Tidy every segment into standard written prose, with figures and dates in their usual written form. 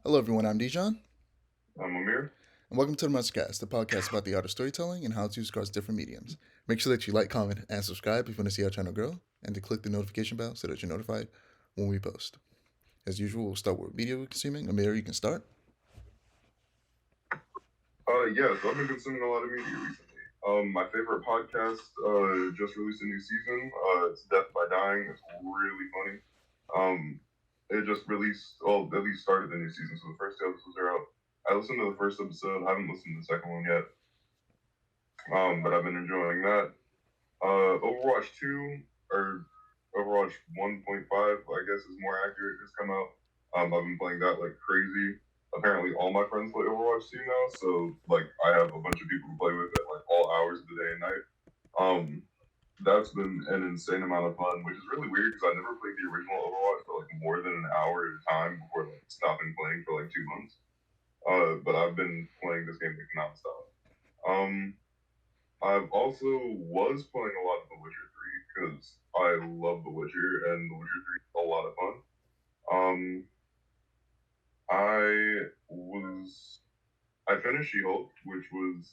Hello, everyone. I'm Dijon, I'm Amir. and welcome to the Mustcast, the podcast about the art of storytelling and how to use across different mediums. Make sure that you like, comment, and subscribe if you want to see our channel grow, and to click the notification bell so that you're notified when we post. As usual, we'll start with media we're consuming. Amir, you can start. Yeah, so I've been consuming a lot of media recently. My favorite podcast just released a new season. It's Death by Dying. It's really funny. Um, it just released, well, at least started the new season, so the first two episodes are out. I listened to the first episode. I haven't listened to the second one yet. But I've been enjoying that. Overwatch 2, or Overwatch 1.5, I guess is more accurate, has come out. I've been playing that like crazy. Apparently, all my friends play Overwatch 2 now, so like I have a bunch of people to play with at like all hours of the day and night. Um, that's been an insane amount of fun, which is really weird because I never played the original Overwatch for like more than an hour at a time before like stopping playing for like 2 months. But I've been playing this game like nonstop. Um, I've also was playing a lot of The Witcher 3 because I love The Witcher and The Witcher 3 is a lot of fun. Um, I was I finished She-Hulk, which was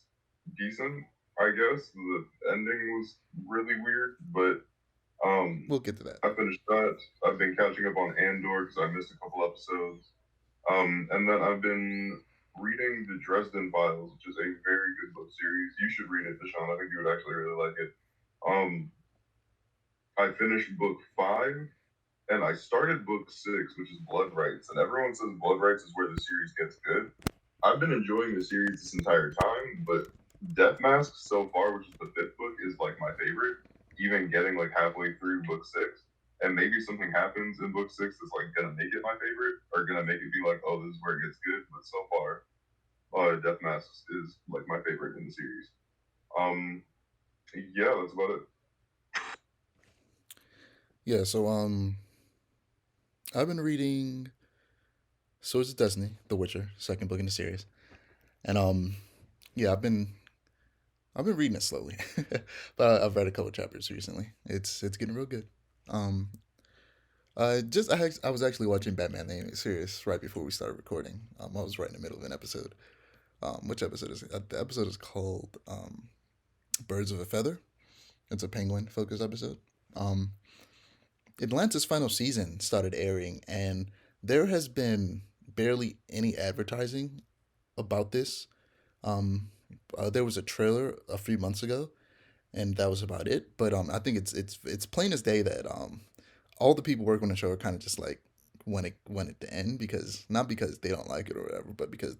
decent, I guess. The ending was really weird, but We'll get to that. I finished that. I've been catching up on Andor because I missed a couple episodes. And then I've been reading the Dresden Files, which is a very good book series. You should read it, Deshaun. I think you would actually really like it. Um, I finished book 5, and I started book 6, which is Blood Rights. And everyone says Blood Rights is where the series gets good. I've been enjoying the series this entire time, but Death Mask so far, which is the 5th book, is like my favorite. Even getting like halfway through book 6, and maybe something happens in book 6 that's like gonna make it my favorite, or gonna make it be like, oh, this is where it gets good. But so far, Death Mask is like my favorite in the series. Um, yeah, that's about it. Yeah, so I've been reading Swords of Destiny, The Witcher, second book in the series, and yeah, I've been reading it slowly, but I've read a couple chapters recently. It's getting real good. Um, I was actually watching Batman the Animated Series right before we started recording. I was right in the middle of an episode. Which episode is it? The episode is called Birds of a Feather. It's a penguin focused episode. Um, Atlanta's final season started airing, and there has been barely any advertising about this. Um, there was a trailer a few months ago, and that was about it. But I think it's plain as day that all the people working on the show are kind of just like want it to end, because not because they don't like it or whatever, but because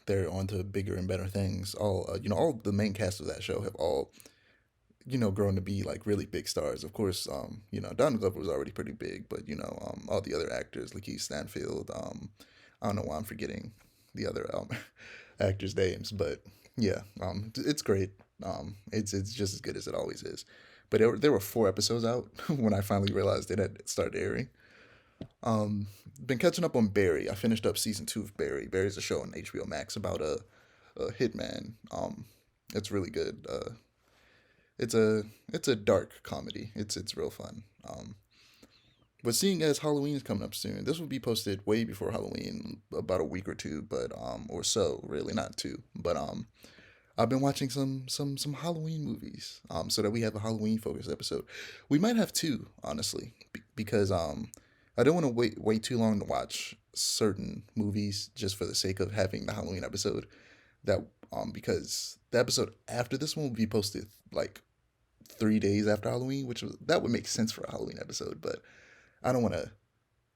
they're on to bigger and better things. All the main cast of that show have all grown to be like really big stars. Of course, Donald Glover was already pretty big, but all the other actors, Lakeith Stanfield, I don't know why I'm forgetting the other actors' names, but yeah, it's great. It's just as good as it always is. But there were 4 episodes out when I finally realized it had started airing. Um, been catching up on Barry. I finished up season 2 of Barry. Barry's a show on HBO Max about a hitman. It's really good. It's a dark comedy. It's real fun. But seeing as Halloween is coming up soon, this will be posted way before Halloween, about a week or two, but or so, really not two. But I've been watching some Halloween movies, so that we have a Halloween focused episode. We might have two, honestly, because I don't want to wait too long to watch certain movies just for the sake of having the Halloween episode. That because the episode after this one will be posted like 3 days after Halloween, that would make sense for a Halloween episode, but I don't want to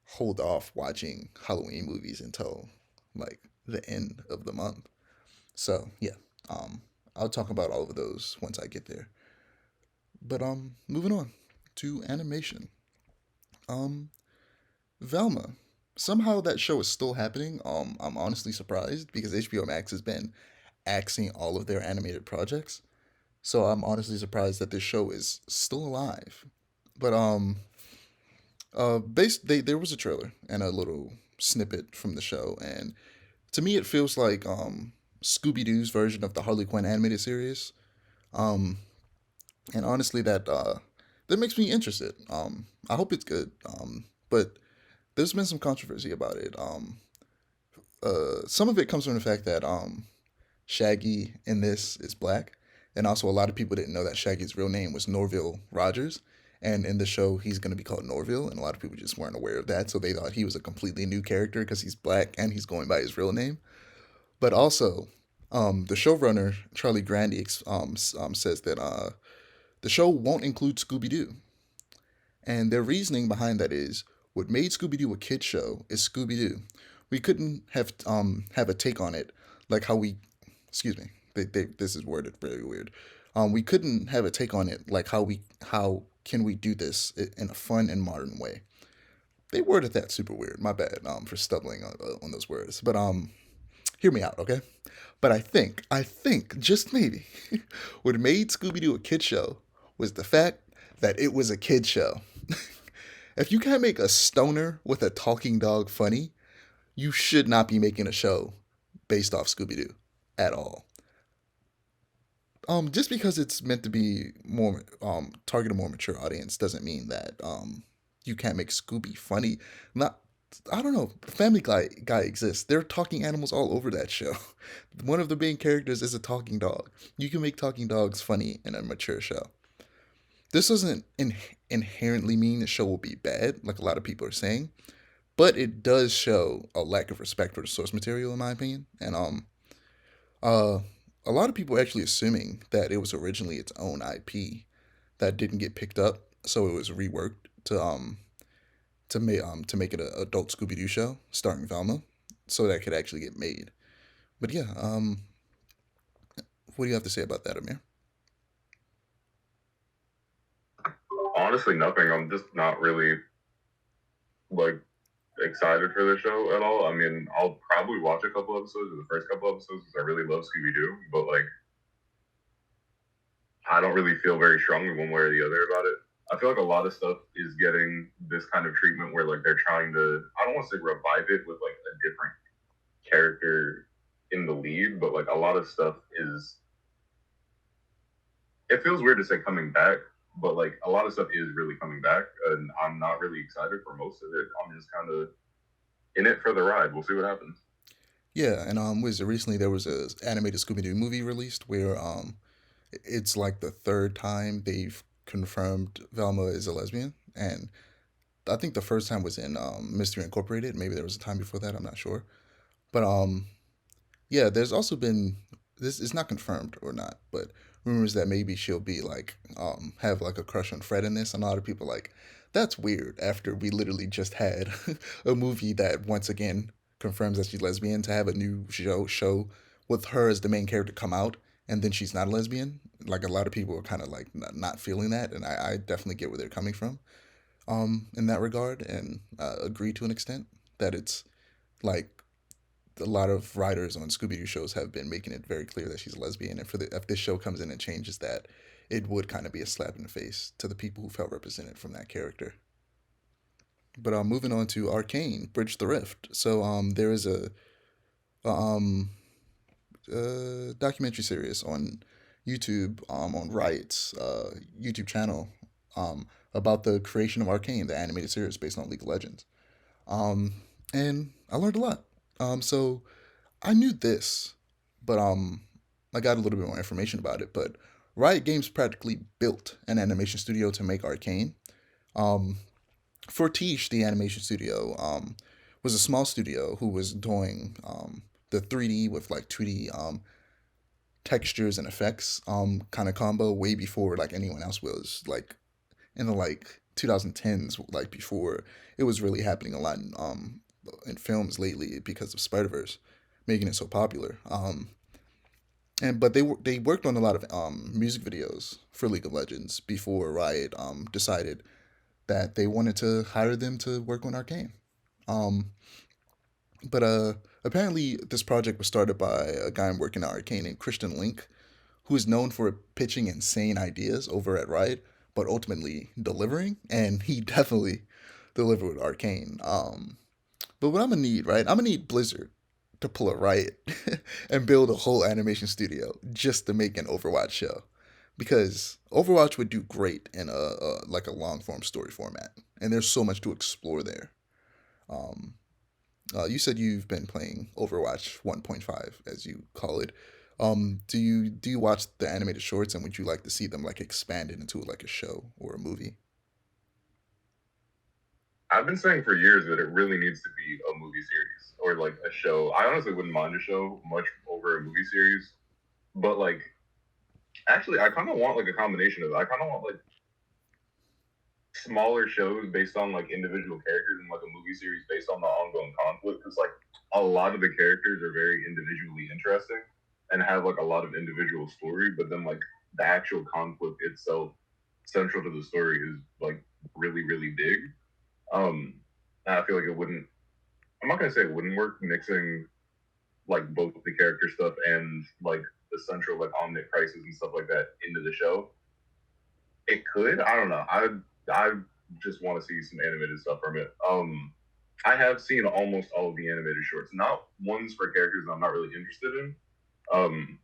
hold off watching Halloween movies until like the end of the month. So yeah, um, I'll talk about all of those once I get there. But moving on to animation. Um, Velma. Somehow that show is still happening. I'm honestly surprised because HBO Max has been axing all of their animated projects. So I'm honestly surprised that this show is still alive. But there was a trailer and a little snippet from the show, and to me it feels like Scooby Doo's version of the Harley Quinn animated series. Um, and honestly, that makes me interested. I hope it's good. But there's been some controversy about it. some of it comes from the fact that Shaggy in this is black, and also a lot of people didn't know that Shaggy's real name was Norville Rogers, and in the show he's going to be called Norville, and a lot of people just weren't aware of that, so they thought he was a completely new character because he's black and he's going by his real name. But also, the showrunner Charlie Grandy says that the show won't include Scooby Doo, and their reasoning behind that is what made Scooby Doo a kid show is Scooby Doo. We couldn't have a take on it like how we, excuse me, this is worded very weird. We couldn't have a take on it like how can we do this in a fun and modern way. They worded that super weird. My bad for stumbling on those words. But hear me out, okay? But I think just maybe what made Scooby Doo a kid show was the fact that it was a kid show. If you can't make a stoner with a talking dog funny, you should not be making a show based off Scooby Doo at all. Just because it's meant to be more target a more mature audience doesn't mean that you can't make Scooby funny. Not I don't know. Family Guy exists. There are talking animals all over that show. One of the main characters is a talking dog. You can make talking dogs funny in a mature show. This doesn't inherently mean the show will be bad, like a lot of people are saying, but it does show a lack of respect for the source material, in my opinion. And uh, a lot of people are actually assuming that it was originally its own IP that didn't get picked up, so it was reworked to make it an adult Scooby Doo show starring Velma, so that could actually get made. But yeah, what do you have to say about that, Amir? Honestly, nothing. I'm just not really like excited for the show at all. I mean, I'll probably watch a couple episodes of the first couple episodes because I really love Scooby Doo, but like I don't really feel very strongly one way or the other about it. I feel like a lot of stuff is getting this kind of treatment where like they're trying to I don't want to say revive it with like a different character in the lead, but like a lot of stuff is it feels weird to say coming back, but like a lot of stuff is really coming back, and I'm not really excited for most of it. I'm just kind of in it for the ride. We'll see what happens. Yeah, and was it recently there was a animated Scooby Doo movie released where it's like the third time they've confirmed Velma is a lesbian, and I think the first time was in Mystery Incorporated. Maybe there was a time before that. I'm not sure, but yeah, there's also been this is not confirmed or not, but rumors that maybe she'll be like have like a crush on Fred in this, and a lot of people like that's weird after we literally just had a movie that once again confirms that she's lesbian to have a new show with her as the main character come out and then she's not a lesbian. Like a lot of people are kind of like not feeling that, and I definitely get where they're coming from in that regard, and agree to an extent that it's like a lot of writers on Scooby Doo shows have been making it very clear that she's a lesbian, and if this show comes in and changes that, it would kind of be a slap in the face to the people who felt represented from that character. But moving on to Arcane, Bridge the Rift. So there is um a documentary series on YouTube on Riot's YouTube channel about the creation of Arcane, the animated series based on League of Legends. Um, and I learned a lot. So I knew this, but I got a little bit more information about it. But Riot Games practically built an animation studio to make Arcane. Um, Fortiche, the animation studio, was a small studio who was doing the 3D with like 2D textures and effects kind of combo way before like anyone else was like in the like 2010s, like before it was really happening a lot in films lately because of Spider Verse making it so popular. And but they worked on a lot of music videos for League of Legends before Riot decided that they wanted to hire them to work on Arcane. Um, but apparently this project was started by a guy working at Arcane named Christian Link, who is known for pitching insane ideas over at Riot, but ultimately delivering, and he definitely delivered with Arcane. But what I'm gonna need, right? I'm gonna need Blizzard to pull a Riot and build a whole animation studio just to make an Overwatch show, because Overwatch would do great in a like a long form story format, and there's so much to explore there. Um, You said you've been playing Overwatch 1.5, as you call it. Do you watch the animated shorts, and would you like to see them like expanded into like a show or a movie? I've been saying for years that it really needs to be a movie series or like a show. I honestly wouldn't mind a show much over a movie series, but like actually, I kind of want like a combination of it. I kind of want like smaller shows based on like individual characters and like a movie series based on the ongoing conflict because like a lot of the characters are very individually interesting and have like a lot of individual story, but then like the actual conflict itself central to the story is like really big. And I feel like it wouldn't. I'm not gonna say it wouldn't work mixing like both the character stuff and like the central like omnic crisis and stuff like that into the show. It could. I don't know. I just want to see some animated stuff from it. I have seen almost all of the animated shorts, not ones for characters I'm not really interested in. Um,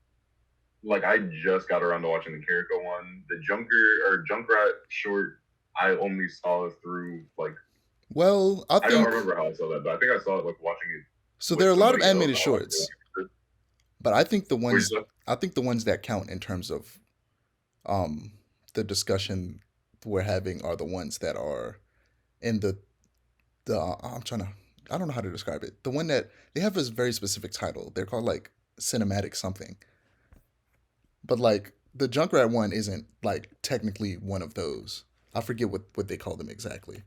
like I just got around to watching the Kiriko one, the Junker or Junkrat short. I only saw through like Well, I I don't think remember how I saw that, but I think I saw it like watching it so. There with are a lot of somebody else. animated I wasn't really shorts, interested. but Which is I think the ones that count in terms of um the discussion we're having are the ones that are in the I'm trying to I don't know how to describe it. The one that they have this very specific title. They're called like cinematic something. But like the Junkrat one isn't like technically one of those. I forget what they call them exactly.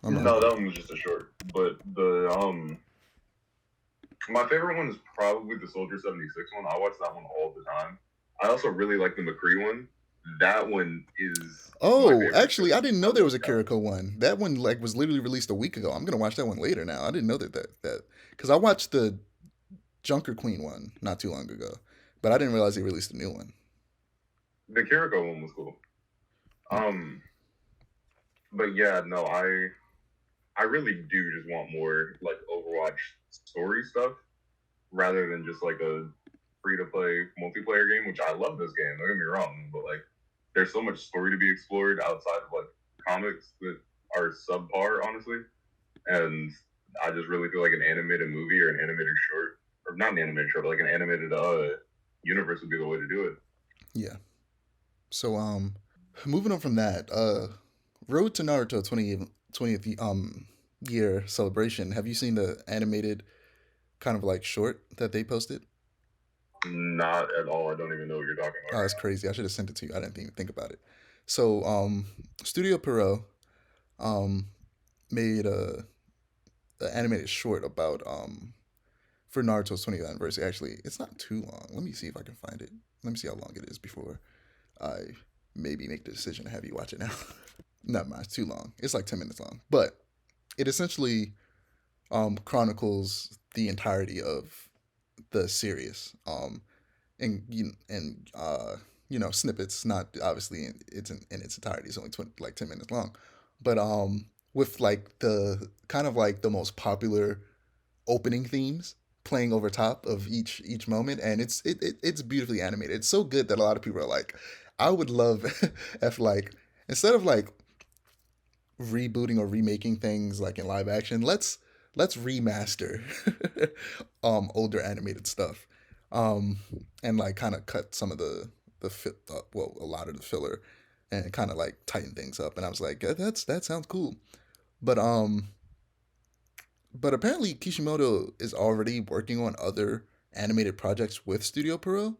I'm not no, even. that one was just a short. But the my favorite one is probably the Soldier 76 one. I watch that one all the time. I also really like the McCree one. That one is my Oh, favorite actually, I because didn't I know there was love a Cal. Kiriko one. That one like was literally released a week ago. I'm gonna watch that one later now. I didn't know that because I watched the Junker Queen one not too long ago, but I didn't realize they released a new one. The Kiriko one was cool. Um, but yeah, no, I really do just want more like Overwatch story stuff rather than just like a free to play multiplayer game, which I love this game, don't get me wrong, but like there's so much story to be explored outside of like comics that are subpar, honestly. And I just really feel like an animated movie or an animated short, or not an animated short, but like an animated universe would be the way to do it. Yeah. So moving on from that, Road to Naruto 20th year celebration. Have you seen the animated kind of like short that they posted? Not at all. I don't even know what you're talking about Oh, that's right crazy. I should have sent it to you. I didn't even think about it. So Studio Perot um made a animated short about for Naruto's 20th anniversary. Actually, it's not too long. Let me see if I can find it. Let me see how long it is before I maybe make the decision to have you watch it now. Never mind, it's too long. It's like 10 minutes long, but it essentially chronicles the entirety of the series. And snippets. Not obviously in its entirety. It's only 20, like 10 minutes long, but with like the kind of like the most popular opening themes playing over top of each moment, and it's beautifully animated. It's so good that a lot of people are like, I would love if like instead of like rebooting or remaking things like in live action, let's remaster older animated stuff, um and like kind of cut some of well, a lot of the filler and kind of like tighten things up. And I was like, "Yeah, that sounds cool." But um but apparently Kishimoto is already working on other animated projects with Studio Pierrot,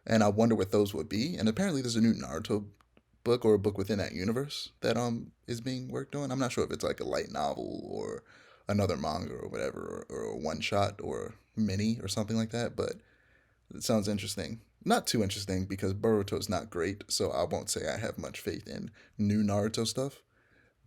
and I wonder what those would be. And apparently there's a new Naruto book or a book within that universe that is being worked on. I'm not sure if it's like a light novel or another manga or whatever, or a one shot or mini or something like that, but it sounds interesting. Not too interesting because Boruto's not great, so I won't say I have much faith in new Naruto stuff.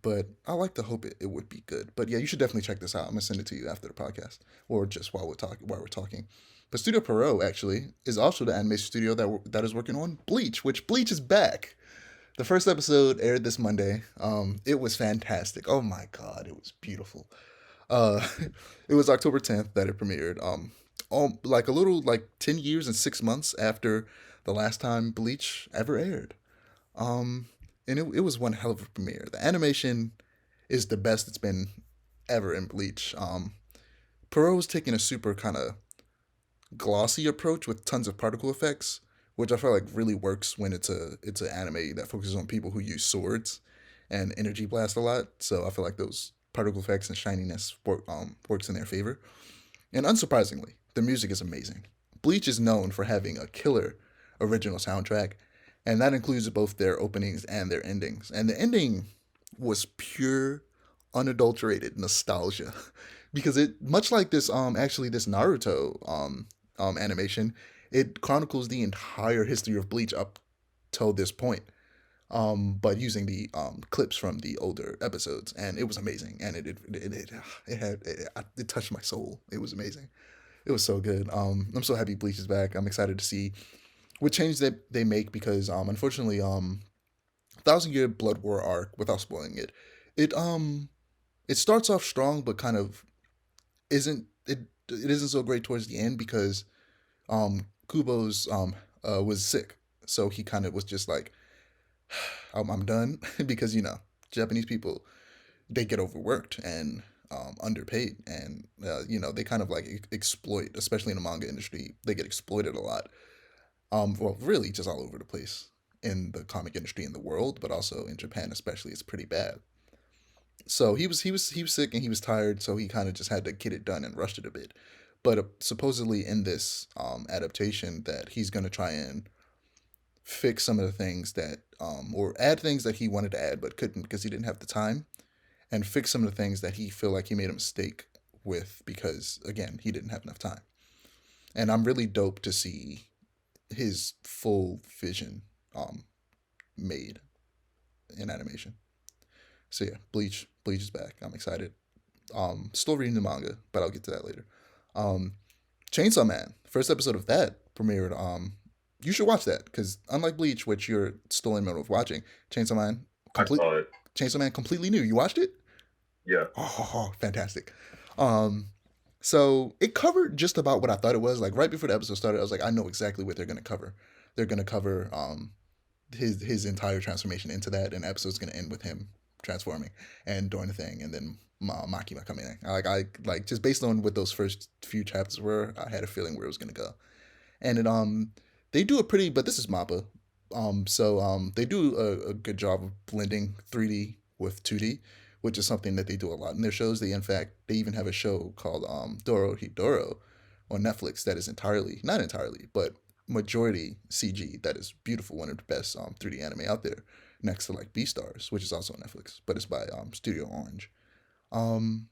But I like to hope it would be good. But yeah, you should definitely check this out. I'm gonna send it to you after the podcast, or just while we're talking. But Studio Pierrot actually is also the animation studio that is working on Bleach, which Bleach is back. The first episode aired this Monday. It was fantastic. Oh my god, it was beautiful. Uh, it was October 10th that it premiered. Like a little like 10 years and 6 months after the last time Bleach ever aired. Um, and it was one hell of a premiere. The animation is the best it's been ever in Bleach. Perot's taking a super kind of glossy approach with tons of particle effects, which I feel like really works when it's an anime that focuses on people who use swords and energy blast a lot. So I feel like those particle effects and shininess works in their favor. And unsurprisingly, the music is amazing. Bleach is known for having a killer original soundtrack, and that includes both their openings and their endings. And the ending was pure, unadulterated nostalgia, because it much like this actually this Naruto animation, it chronicles the entire history of Bleach up till this point. But using the clips from the older episodes, and it was amazing, and it touched my soul. It was amazing. It was so good. I'm so happy Bleach is back. I'm excited to see what change that they make because unfortunately Thousand Year Blood War arc, without spoiling it, it it starts off strong but kind of isn't so great towards the end because Kubo's was sick, so he kind of was just like I'm done because Japanese people, they get overworked and underpaid, and they kind of like exploit, especially in the manga industry. They get exploited a lot. Well, really, just all over the place in the comic industry in the world, but also in Japan, especially, it's pretty bad. So he was sick and he was tired, so he kind of just had to get it done and rushed it a bit. But supposedly in this adaptation, that he's gonna try and fix some of the things that or add things that he wanted to add but couldn't because he didn't have the time, and fix some of the things that he feel like he made a mistake with because again he didn't have enough time. And I'm really dope to see his full vision made in animation. So yeah, Bleach is back. I'm excited. Still reading the manga, but I'll get to that later. Um, Chainsaw Man, first episode of that premiered. You should watch that because unlike Bleach, which you're still in the middle of watching, Chainsaw Man I complete saw it. Chainsaw Man completely new. You watched it? Yeah. Oh, fantastic. Um, so it covered just about what I thought it was. Like right before the episode started, I was like, I know exactly what they're gonna cover. They're gonna cover his entire transformation into that, and the episode's gonna end with him transforming and doing the thing, and then Makima coming in. I like just based on what those first few chapters were, I had a feeling where it was gonna go. And it they do a pretty, but this is Mappa. They do a good job of blending 3D with 2D, which is something that they do a lot in their shows. They even have a show called Doro Hidoro on Netflix that is entirely, not entirely, but majority CG. That is beautiful, one of the best 3D anime out there, next to like Beastars, which is also on Netflix, but it's by Studio Orange. Um,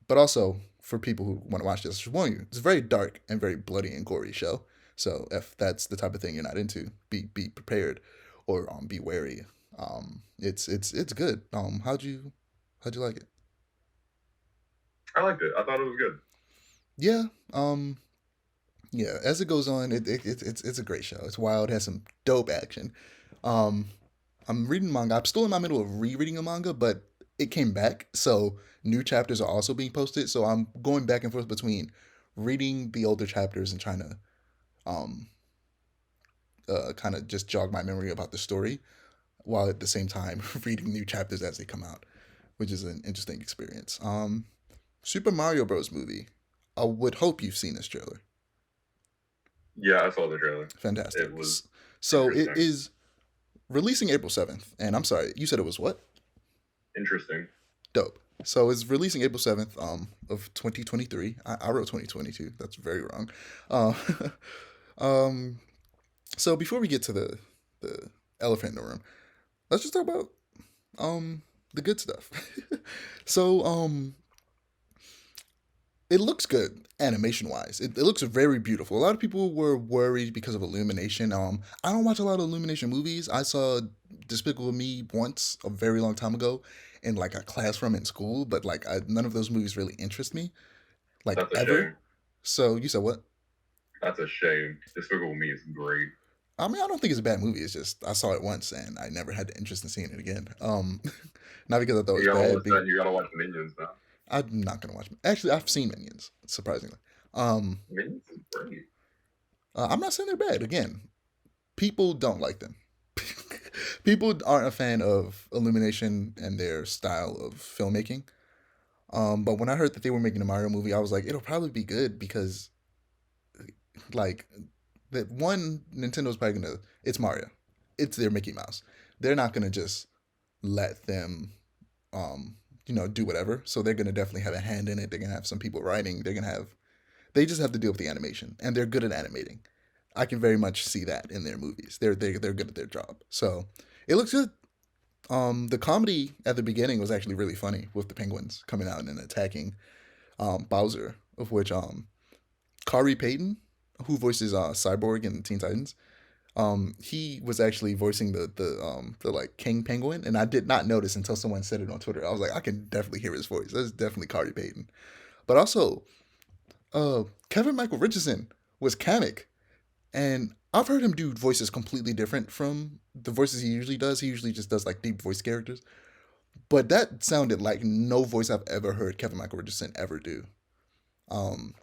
but also for people who want to watch this, I should warn you, it's a very dark and very bloody and gory show. So if that's the type of thing you're not into, be prepared or be wary. It's good. How'd you like it? I liked it. I thought it was good. Yeah. Yeah. As it goes on, it's a great show. It's wild. It has some dope action. Um, I'm reading manga. I'm still in my middle of rereading a manga, but it came back, so new chapters are also being posted. So I'm going back and forth between reading the older chapters and trying to um kind of just jog my memory about the story while at the same time reading new chapters as they come out, which is an interesting experience. Super Mario Bros. Movie. I would hope you've seen this trailer. Yeah, I saw the trailer. Fantastic. It was So it interesting. is releasing April 7th. And I'm sorry, you said it was what? Interesting. Dope. So it's releasing April 7th of 2023. I wrote 2022. That's very wrong. Uh, um, so before we get to the elephant in the room, let's just talk about the good stuff. so it looks good animation wise. It looks very beautiful. A lot of people were worried because of Illumination. I don't watch a lot of Illumination movies. I saw Despicable Me once a very long time ago in like a classroom in school, but like none of those movies really interest me like That's a ever. shame. So you said what? That's a shame. Despicable Me is great. I mean, I don't think it's a bad movie. It's just I saw it once and I never had the interest in seeing it again. Not because I thought it was You gotta bad. watch that. You gotta watch Minions now. I'm not gonna watch. Actually, I've seen Minions. Surprisingly, um, Minions is great. I'm not saying they're bad. Again, people don't like them. People aren't a fan of Illumination and their style of filmmaking. But when I heard that they were making a Mario movie, I was like, it'll probably be good because like that one Nintendo's probably gonna it's Mario, it's their Mickey Mouse. They're not gonna just let them do whatever. So they're gonna definitely have a hand in it. They're gonna have some people writing. They just have to deal with the animation, and they're good at animating. I can very much see that in their movies. They're good at their job. So it looks good. The comedy at the beginning was actually really funny with the penguins coming out and attacking Bowser, of which Kari Payton, who voices Cyborg in Teen Titans, he was actually voicing the like King Penguin, and I did not notice until someone said it on Twitter. I was like, I can definitely hear his voice. That's definitely Kari Payton. But also, Kevin Michael Richardson was Kamek, and I've heard him do voices completely different from the voices he usually does. He usually just does like deep voice characters, but that sounded like no voice I've ever heard Kevin Michael Richardson ever do. Um,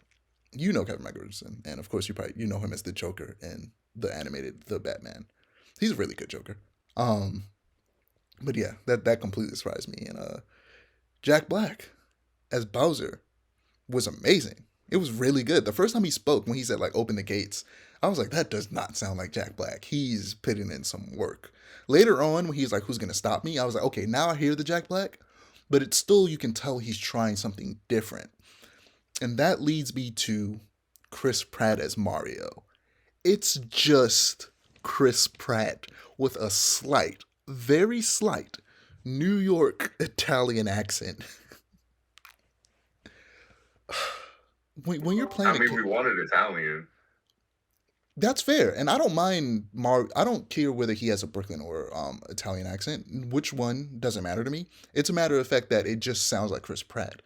you know Kevin Michael Richardson, and of course you know him as the Joker in the animated The Batman. He's a really good Joker. Um, but yeah, that completely surprised me. And Jack Black as Bowser was amazing. It was really good. The first time he spoke, when he said like "open the gates," I was like, that does not sound like Jack Black. He's putting in some work. Later on, when he's like, "Who's gonna stop me?" I was like, okay, now I hear the Jack Black, but it's still you can tell he's trying something different, and that leads me to Chris Pratt as Mario. It's just Chris Pratt with a slight, very slight New York Italian accent. When you're playing I a mean, kid, we wanted Italian. that's fair, and I don't mind I don't care whether he has a Brooklyn or Italian accent. Which one doesn't matter to me. It's a matter of fact that it just sounds like Chris Pratt.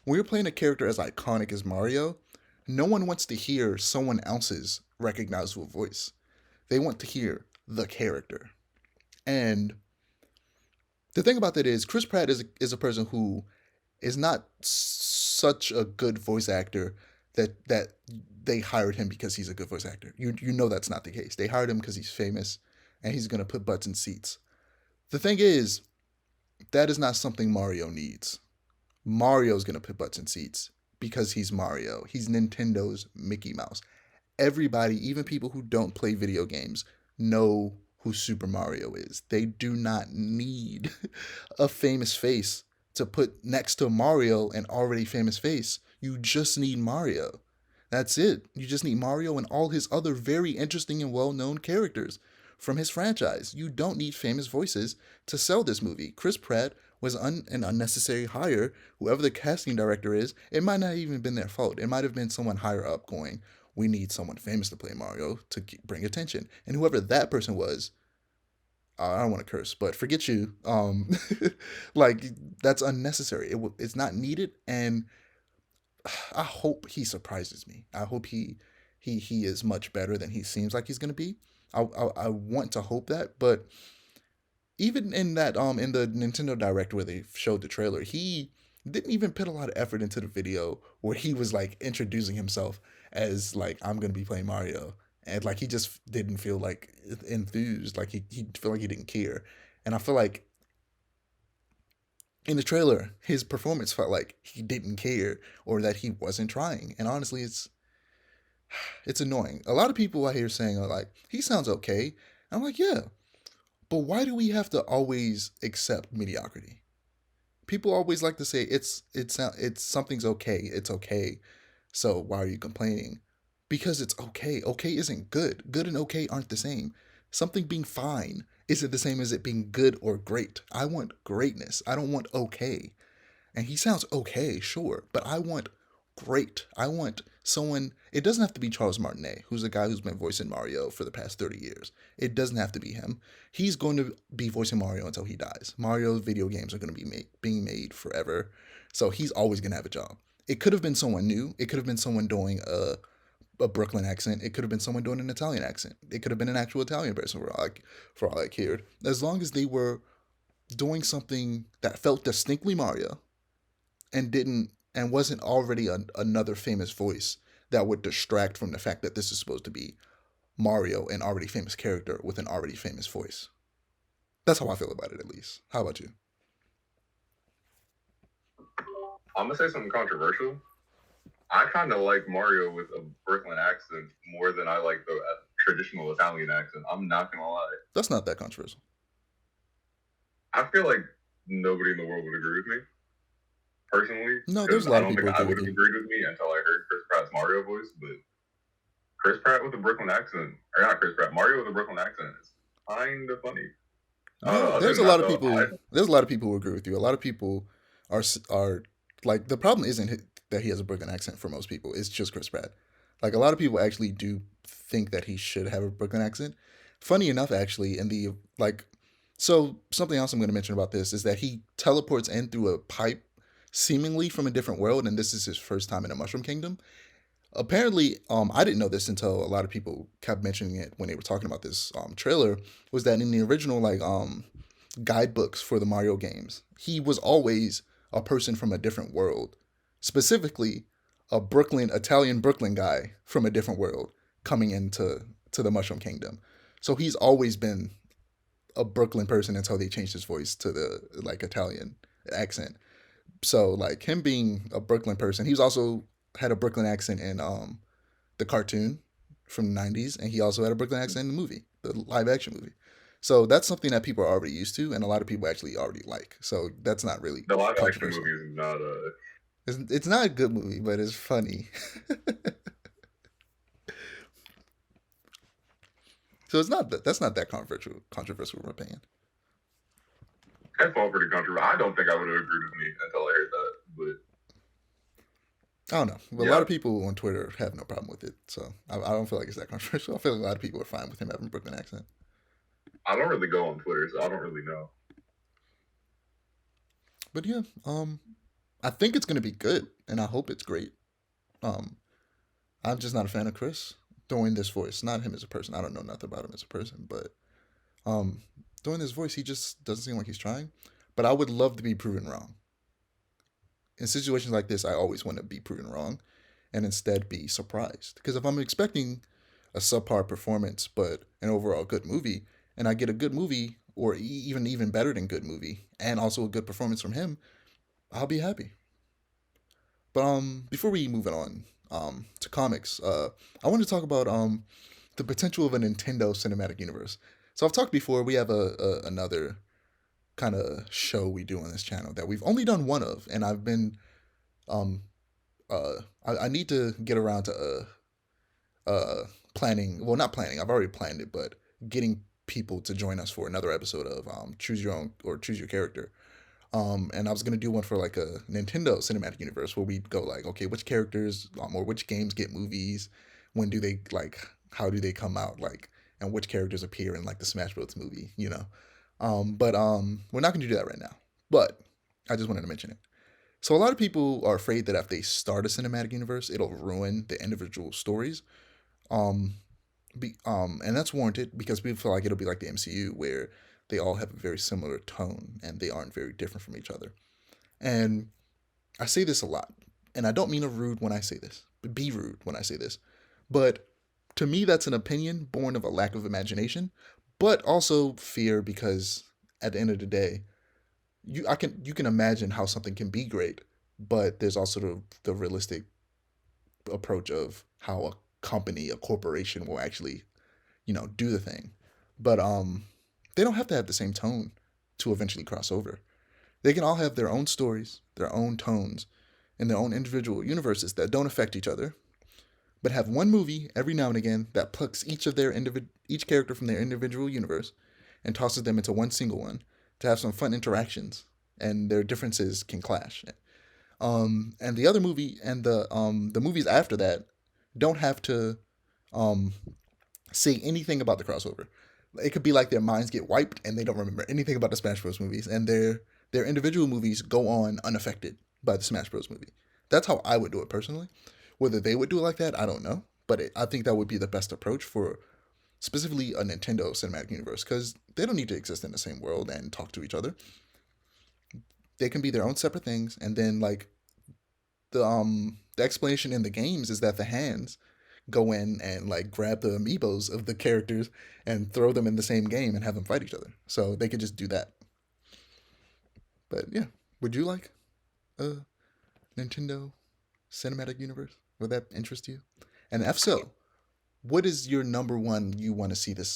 When you're playing a character as iconic as Mario, no one wants to hear someone else's recognizable voice. They want to hear the character. And the thing about that is, Chris Pratt is a person who is not such a good voice actor that they hired him because he's a good voice actor. You know that's not the case. They hired him because he's famous and he's gonna put butts in seats. The thing is, that is not something Mario needs. Mario's gonna put butts in seats because he's Mario. He's Nintendo's Mickey Mouse. Everybody, even people who don't play video games, know who Super Mario is. They do not need a famous face to put next to Mario, an already famous face. You just need Mario. That's it. You just need Mario and all his other very interesting and well known characters from his franchise. You don't need famous voices to sell this movie. Chris Pratt was an unnecessary hire. Whoever the casting director is, it might not even been their fault. It might have been someone higher up going, we need someone famous to play Mario to bring attention. And whoever that person was, I don't want to curse, but forget you. Like that's unnecessary. It's not needed, and I hope he surprises me. I hope he is much better than he seems like he's gonna be. I want to hope that, but even in that in the Nintendo Direct where they showed the trailer, he didn't even put a lot of effort into the video where he was like introducing himself as like I'm gonna be playing Mario, and like he just didn't feel like enthused, like he felt like he didn't care, and I feel like in the trailer his performance felt like he didn't care or that he wasn't trying, and honestly it's annoying. A lot of people I hear saying are like he sounds okay. I'm like yeah, but why do we have to always accept mediocrity? People always like to say it's something's okay, it's okay. So why are you complaining? Because it's okay. Okay isn't good. Good and okay aren't the same. Something being fine isn't the same as it being good or great. I want greatness. I don't want okay. And he sounds okay, sure, but I want great. I want someone. It doesn't have to be Charles Martinet, who's a guy who's been voicing Mario for the past 30 years. It doesn't have to be him. He's going to be voicing Mario until he dies. Mario video games are going to be being made forever. So he's always going to have a job. It could have been someone new. It could have been someone doing a Brooklyn accent. It could have been someone doing an Italian accent. It could have been an actual Italian person for all I cared. As long as they were doing something that felt distinctly Mario and didn't and wasn't already another famous voice that would distract from the fact that this is supposed to be Mario, an already famous character with an already famous voice. That's how I feel about it, at least. How about you? I'm gonna say something controversial. I kind of like Mario with a Brooklyn accent more than I like the traditional Italian accent. I'm not gonna lie. That's not that controversial. I feel like nobody in the world would agree with me personally, No, because there's a I lot of don't think people who I agree would with have you. agreed with me until I heard Chris Pratt's Mario voice. But Chris Pratt with a Brooklyn accent, or not Chris Pratt, Mario with a Brooklyn accent is kind of funny. Other There's than a that, lot of though, people. There's a lot of people who agree with you. A lot of people are like the problem isn't that he has a Brooklyn accent for most people. It's just Chris Pratt. Like a lot of people actually do think that he should have a Brooklyn accent. Funny enough, actually, in the like, so something else I'm going to mention about this is that he teleports in through a pipe, seemingly from a different world, and this is his first time in a Mushroom Kingdom. Apparently, I didn't know this until a lot of people kept mentioning it when they were talking about this trailer. Was that in the original like guidebooks for the Mario games, he was always a person from a different world, specifically a Italian Brooklyn guy from a different world coming into the Mushroom Kingdom. So he's always been a Brooklyn person until they changed his voice to the like Italian accent. So like him being a Brooklyn person, he's also had a Brooklyn accent in the cartoon from the 90s, and he also had a Brooklyn accent in the movie, the live action movie. So that's something that people are already used to, and a lot of people actually already like. So that's not really the live action controversial. movie is not a. It's not a good movie, but it's funny. So it's not that's not that controversial in my opinion. That's all pretty controversial. I don't think I would have agreed with me until I heard that. But I don't know. But a lot yeah, of people on Twitter have no problem with it, so I don't feel like it's that controversial. I feel like a lot of people are fine with him having a Brooklyn accent. I don't really go on Twitter, so I don't really know. But yeah, I think it's gonna be good, and I hope it's great. Um, I'm just not a fan of Chris doing this voice. Not him as a person. I don't know nothing about him as a person, but um, doing this voice, he just doesn't seem like he's trying. But I would love to be proven wrong. In situations like this, I always want to be proven wrong, and instead be surprised. Because if I'm expecting a subpar performance but an overall good movie, and I get a good movie or even better than good movie, and also a good performance from him, I'll be happy. But before we move it on to comics, I want to talk about the potential of a Nintendo cinematic universe. So I've talked before. We have a another kind of show we do on this channel that we've only done one of, and I've been um I need to get around to planning. Well, not planning. I've already planned it, but getting people to join us for another episode of choose your own or choose your character. And I was gonna do one for like a Nintendo cinematic universe where we'd go like, okay, which characters or which games get movies, when do they like, how do they come out, like, and which characters appear in like the Smash Bros movie, you know. But we're not gonna do that right now. But I just wanted to mention it. So a lot of people are afraid that if they start a cinematic universe, it'll ruin the individual stories. Um, and that's warranted because people feel like it'll be like the MCU where they all have a very similar tone and they aren't very different from each other. And I say this a lot, and I don't mean to rude when I say this, be rude when I say this, but to me that's an opinion born of a lack of imagination, but also fear because at the end of the day, you can imagine how something can be great, but there's also the realistic approach of how a company, a corporation will actually, do the thing. But they don't have to have the same tone to eventually cross over. They can all have their own stories, their own tones, and their own individual universes that don't affect each other, but have one movie every now and again that plucks each character from their individual universe and tosses them into one single one to have some fun interactions, and their differences can clash. And the other movie and the movies after that don't have to um, say anything about the crossover. It could be like their minds get wiped and they don't remember anything about the Smash Bros. Movies, and their individual movies go on unaffected by the Smash Bros. Movie. That's how I would do it personally. Whether they would do it like that, I don't know. But I think that would be the best approach for specifically a Nintendo cinematic universe because they don't need to exist in the same world and talk to each other. They can be their own separate things, and then like the explanation in the games is that the hands go in and like grab the amiibos of the characters and throw them in the same game and have them fight each other. So they could just do that. But yeah, would you like a Nintendo cinematic universe? Would that interest you? And if so, what is your number one you want to see the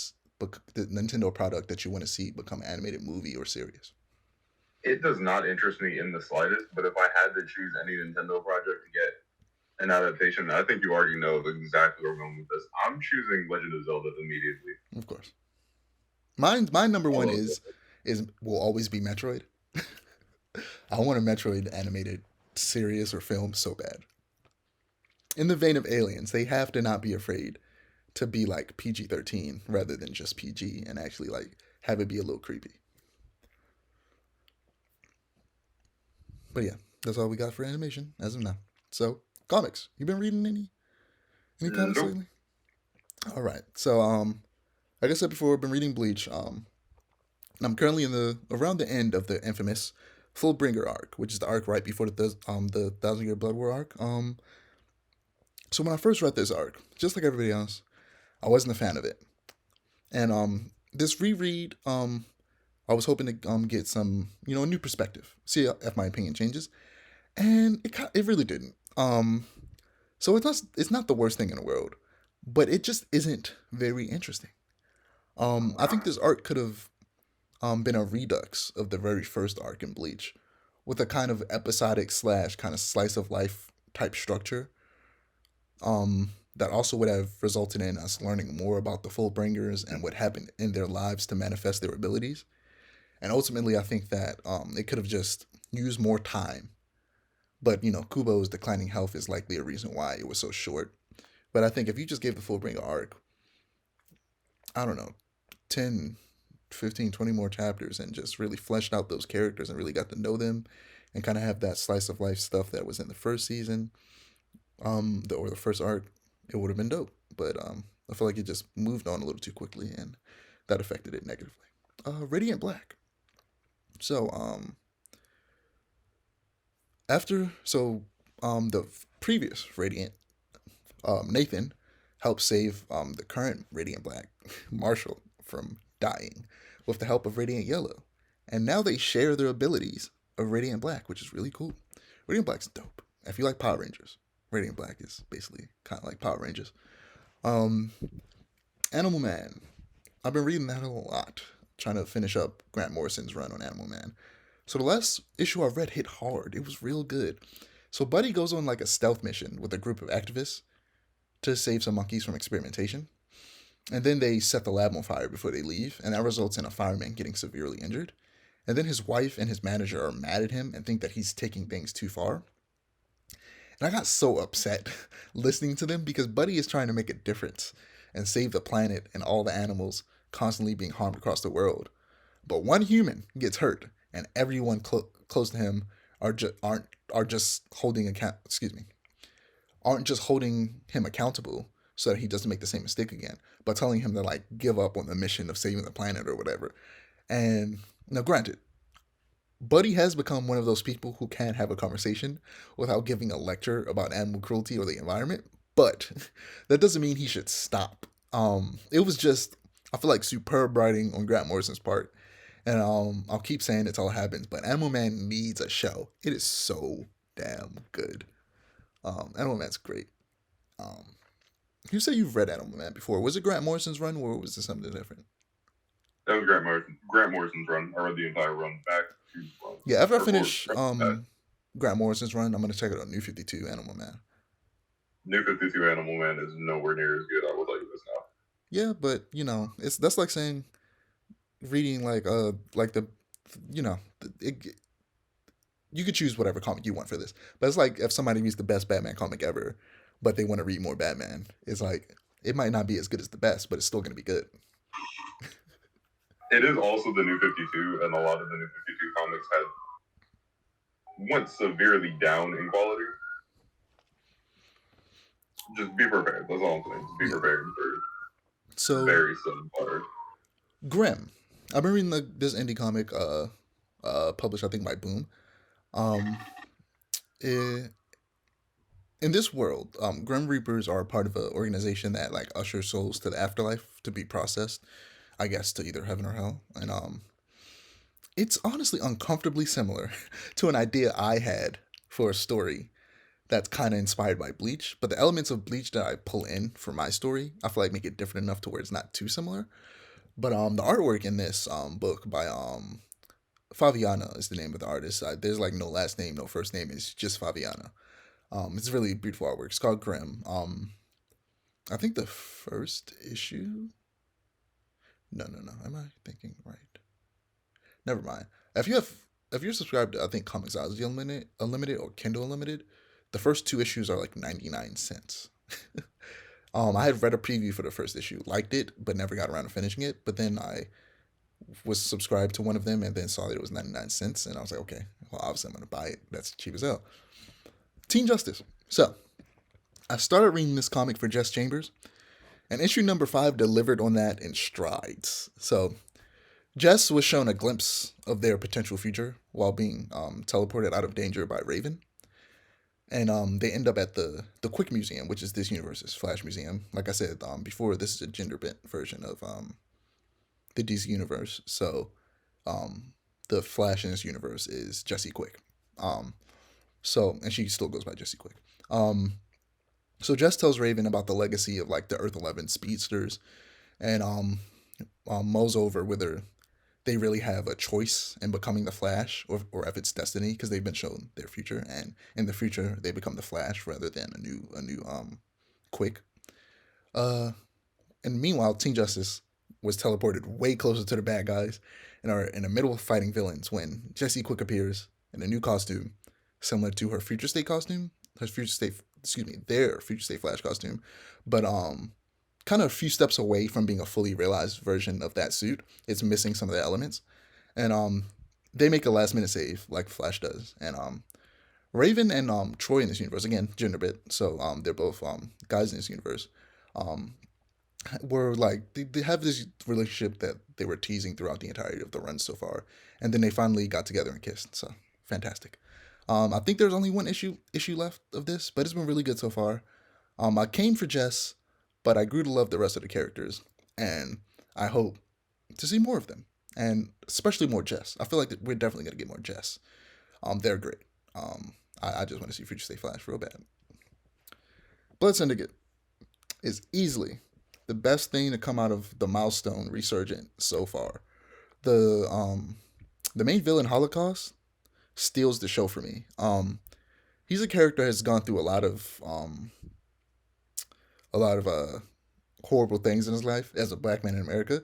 Nintendo product that you want to see become an animated movie or series? It does not interest me in the slightest, but if I had to choose any Nintendo project to get an adaptation, I think you already know exactly where I'm going with this. I'm choosing Legend of Zelda immediately. Of course. My number I one love is will always be Metroid. I want a Metroid animated series or film so bad. In the vein of Aliens, they have to not be afraid to be like PG-13 rather than just PG and actually like have it be a little creepy. But yeah, that's all we got for animation as of now. So, comics. You been reading any it. comics Nope. lately? All right. So, like I said before, I've been reading Bleach. And I'm currently in the around the end of the infamous Fullbringer arc, which is the arc right before the Thousand Year Blood War arc. So when I first read this arc, just like everybody else, I wasn't a fan of it. And this reread, I was hoping to get some, a new perspective, see if my opinion changes, and it really didn't. So it's not the worst thing in the world, but it just isn't very interesting. I think this arc could have been a redux of the very first arc in Bleach, with a kind of episodic slash kind of slice of life type structure. That also would have resulted in us learning more about the Fullbringers and what happened in their lives to manifest their abilities. And ultimately, I think that it could have just used more time. But Kubo's declining health is likely a reason why it was so short. But I think if you just gave the Fullbringer arc, I don't know, 10, 15, 20 more chapters and just really fleshed out those characters and really got to know them and kind of have that slice of life stuff that was in the first season, or the first arc, it would have been dope. But I feel like it just moved on a little too quickly and that affected it negatively. Radiant Black. So the previous Radiant, Nathan, helped save the current Radiant Black, Marshall, from dying with the help of Radiant Yellow. And now they share their abilities of Radiant Black, which is really cool. Radiant Black's dope. If you like Power Rangers, Radiant Black is basically kind of like Power Rangers. Um, Animal Man. I've been reading that a lot, trying to finish up Grant Morrison's run on Animal Man. So the last issue I read hit hard. It was real good. So Buddy goes on like a stealth mission with a group of activists to save some monkeys from experimentation. And then they set the lab on fire before they leave, and that results in a fireman getting severely injured. And then his wife and his manager are mad at him and think that he's taking things too far. And I got so upset listening to them because Buddy is trying to make a difference and save the planet and all the animals constantly being harmed across the world. But one human gets hurt, and everyone close to him are just holding account. Excuse me, aren't just holding him accountable so that he doesn't make the same mistake again, but telling him to like give up on the mission of saving the planet or whatever. And now, granted, Buddy has become one of those people who can't have a conversation without giving a lecture about animal cruelty or the environment, but that doesn't mean he should stop. It was just, I feel like, superb writing on Grant Morrison's part. And I'll keep saying it till it happens, but Animal Man needs a show. It is so damn good. Animal Man's great. Um, you say you've read Animal Man before. Was it Grant Morrison's run or was it something different? That was Grant Morrison's run. I read the entire run back to Yeah, after I before finish Grant Morrison's run, I'm gonna check it out. New 52 Animal Man. New 52 Animal Man is nowhere near as good. I will tell you this now. Yeah, but that's like saying reading like the you know it, you could choose whatever comic you want for this, but it's like if somebody reads the best Batman comic ever, but they want to read more Batman. It's like it might not be as good as the best, but it's still gonna be good. It is also the New 52, and a lot of the New 52 comics went severely down in quality. Just be prepared. That's all I'm saying. Just be Yeah. prepared for So very sudden fire. Grim, I've been reading this indie comic published I think by Boom. Um, eh, in this world, Grim Reapers are part of an organization that like ushers souls to the afterlife to be processed, I guess, to either heaven or hell. And it's honestly uncomfortably similar to an idea I had for a story that's kind of inspired by Bleach, but the elements of Bleach that I pull in for my story, I feel like make it different enough to where it's not too similar. But the artwork in this book by Faviana is the name of the artist. There's like no last name, no first name. It's just Faviana. It's really beautiful artwork. It's called Grim. I think the first issue. No, no, no. Am I thinking right? Never mind. If you have, if you're subscribed to I think Comixology Unlimited or Kindle Unlimited, the first two issues are like 99 cents. I had read a preview for the first issue, liked it, but never got around to finishing it. But then I was subscribed to one of them and then saw that it was 99 cents, and I was like, okay, well, obviously I'm gonna buy it. That's cheap as hell. Teen Justice. So I started reading this comic for Jess Chambers, and issue number 5 delivered on that in strides. So Jess was shown a glimpse of their potential future while being teleported out of danger by Raven. And they end up at the Quick Museum, which is this universe's Flash Museum. Like I said before, this is a gender bent version of the DC universe. So the Flash in this universe is Jesse Quick. Um, and she still goes by Jesse Quick. Um, so Jess tells Raven about the legacy of like the Earth 11 speedsters, and mulls over whether they really have a choice in becoming the Flash, or if it's destiny, because they've been shown their future, and in the future they become the Flash rather than a new Quick. Uh, and meanwhile, Teen Justice was teleported way closer to the bad guys and are in the middle of fighting villains when Jesse Quick appears in a new costume similar to her future state costume, her future state, excuse me, their future state Flash costume, but kind of a few steps away from being a fully realized version of that suit. It's missing some of the elements, and they make a last minute save like Flash does, and Raven and Troy in this universe, again gender bit, so they're both guys in this universe. Um, were like they have this relationship that they were teasing throughout the entirety of the run so far, and then they finally got together and kissed. So fantastic. I think there's only one issue left of this, but it's been really good so far. I came for Jess, but I grew to love the rest of the characters, and I hope to see more of them, and especially more Jess. I feel like that we're definitely gonna get more Jess. They're great. I just want to see Future State Flash real bad. Blood Syndicate is easily the best thing to come out of the Milestone Resurgent so far. The main villain Holocaust steals the show for me. He's a character that has gone through a lot of horrible things in his life as a black man in America,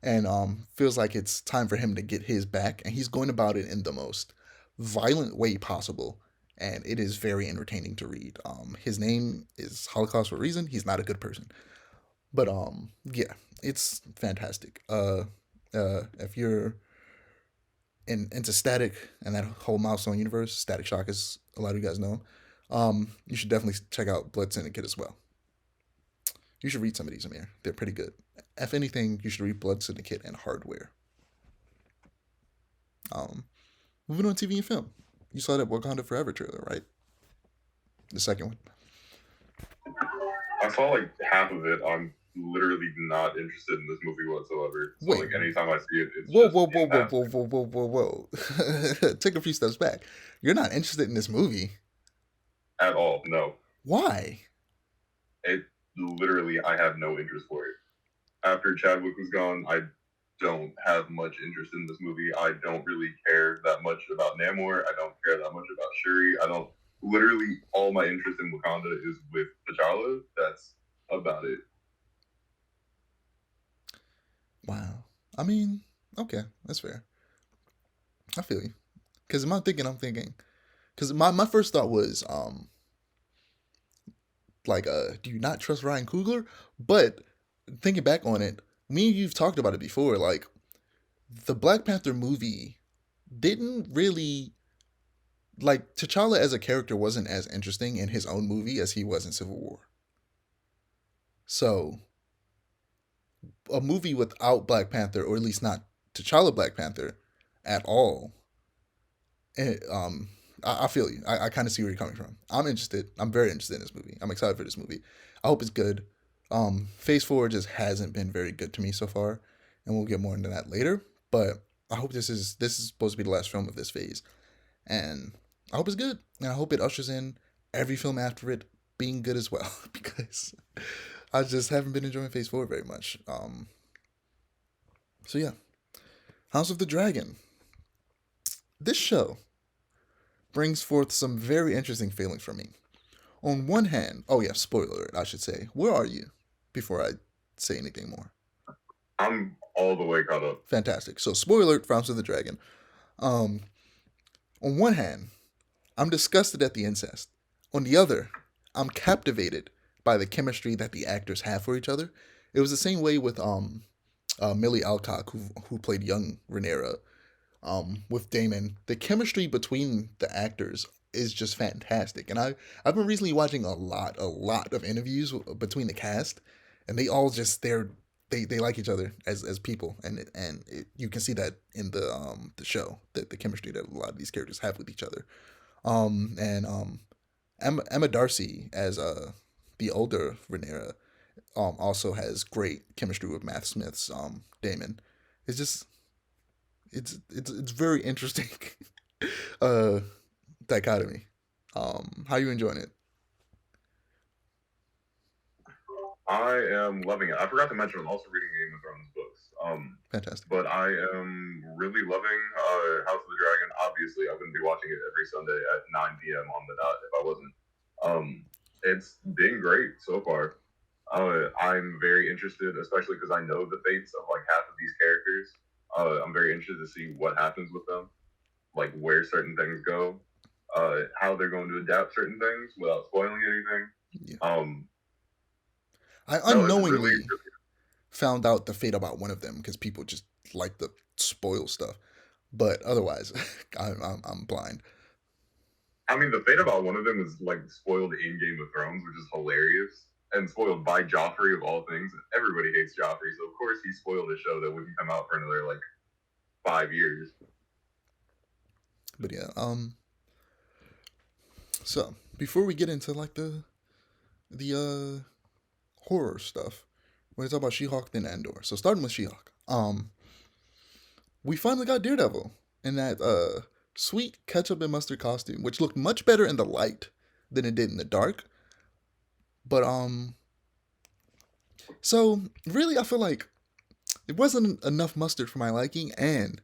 and feels like it's time for him to get his back, and he's going about it in the most violent way possible, and it is very entertaining to read. His name is Holocaust for a reason. He's not a good person, but yeah, it's fantastic. If you're into Static and that whole Milestone universe, Static Shock, as a lot of you guys know, you should definitely check out Blood Syndicate as well. You should read some of these, Amir. They're pretty good. If anything, you should read Blood Syndicate and Hardware. Um, Moving on to TV and film. You saw that Wakanda Forever trailer, right? The second one. I saw like half of it. I'm literally not interested in this movie whatsoever. So Wait. like anytime I see it, it's Whoa, just whoa, whoa, whoa, impassive. whoa, whoa, whoa, whoa, whoa. Take a few steps back. You're not interested in this movie. At all. No, Why? it literally I have no interest for it. After Chadwick was gone, I don't have much interest in this movie. I don't really care that much about Namor. I don't care that much about Shuri. I don't. Literally, all my interest in Wakanda is with T'Challa. That's about it. Wow. I mean, okay, that's fair. I feel you. Because I'm thinking, because my first thought was, do you not trust Ryan Coogler? But thinking back on it, me and you've talked about it before. Like the Black Panther movie didn't really like T'Challa as a character wasn't as interesting in his own movie as he was in Civil War. So a movie without Black Panther, or at least not T'Challa Black Panther at all, I feel you. I kind of see where you're coming from. I'm interested. I'm very interested in this movie. I'm excited for this movie. I hope it's good. Phase 4 just hasn't been very good to me so far, and we'll get more into that later. But I hope this is supposed to be the last film of this phase, and I hope it's good, and I hope it ushers in every film after it being good as well, because I just haven't been enjoying Phase 4 very much. So yeah, House of the Dragon. This show brings forth some very interesting feelings for me. On one hand, oh yeah, spoiler alert, I should say. Where are you before I say anything more? I'm all the way caught up. Fantastic. So, spoiler alert for House of the Dragon. Um, on one hand, I'm disgusted at the incest. On the other, I'm captivated by the chemistry that the actors have for each other. It was the same way with Millie Alcock, who played young Rhaenyra, with Damon. The chemistry between the actors is just fantastic. And I've been recently watching a lot of interviews between the cast, and they all just they like each other as people, and you can see that in the show, that the chemistry that a lot of these characters have with each other. And Emma Darcy as the older Rhaenyra also has great chemistry with Matt Smith's Damon. It's just it's very interesting uh dichotomy. How you enjoying it? I am loving it. I forgot to mention I'm also reading Game of Thrones books. Fantastic. But I am really loving House of the Dragon. Obviously, I wouldn't be watching it every Sunday at 9 p.m. on the dot if I wasn't. It's been great so far. I'm very interested, especially because I know the fates of like half of these characters. I'm very interested to see what happens with them, like where certain things go, how they're going to adapt certain things without spoiling anything. Yeah. Um, I no, it's really, unknowingly found out the fate about one of them because people just like to spoil stuff, but otherwise, I'm blind. I mean, the fate about one of them is like spoiled in Game of Thrones, which is hilarious, and spoiled by Joffrey of all things. Everybody hates Joffrey, so of course he spoiled a show that wouldn't come out for another like 5 years. But yeah, so before we get into like the horror stuff, we're gonna talk about She-Hulk then Andor. So starting with She-Hulk, we finally got Daredevil in that sweet ketchup and mustard costume, which looked much better in the light than it did in the dark. But so really, I feel like it wasn't enough mustard for my liking, and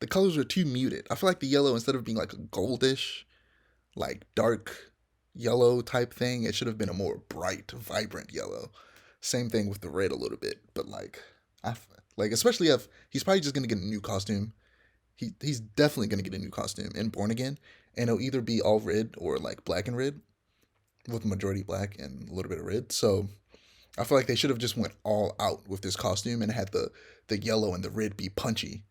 the colors were too muted. I feel like the yellow, instead of being like a goldish, like dark yellow type thing, it should have been a more bright, vibrant yellow. Same thing with the red a little bit, but like like especially if he's probably just gonna get a new costume. He's definitely gonna get a new costume in Born Again, and it'll either be all red or like black and red, with majority black and a little bit of red. So I feel like they should have just went all out with this costume and had the yellow and the red be punchy,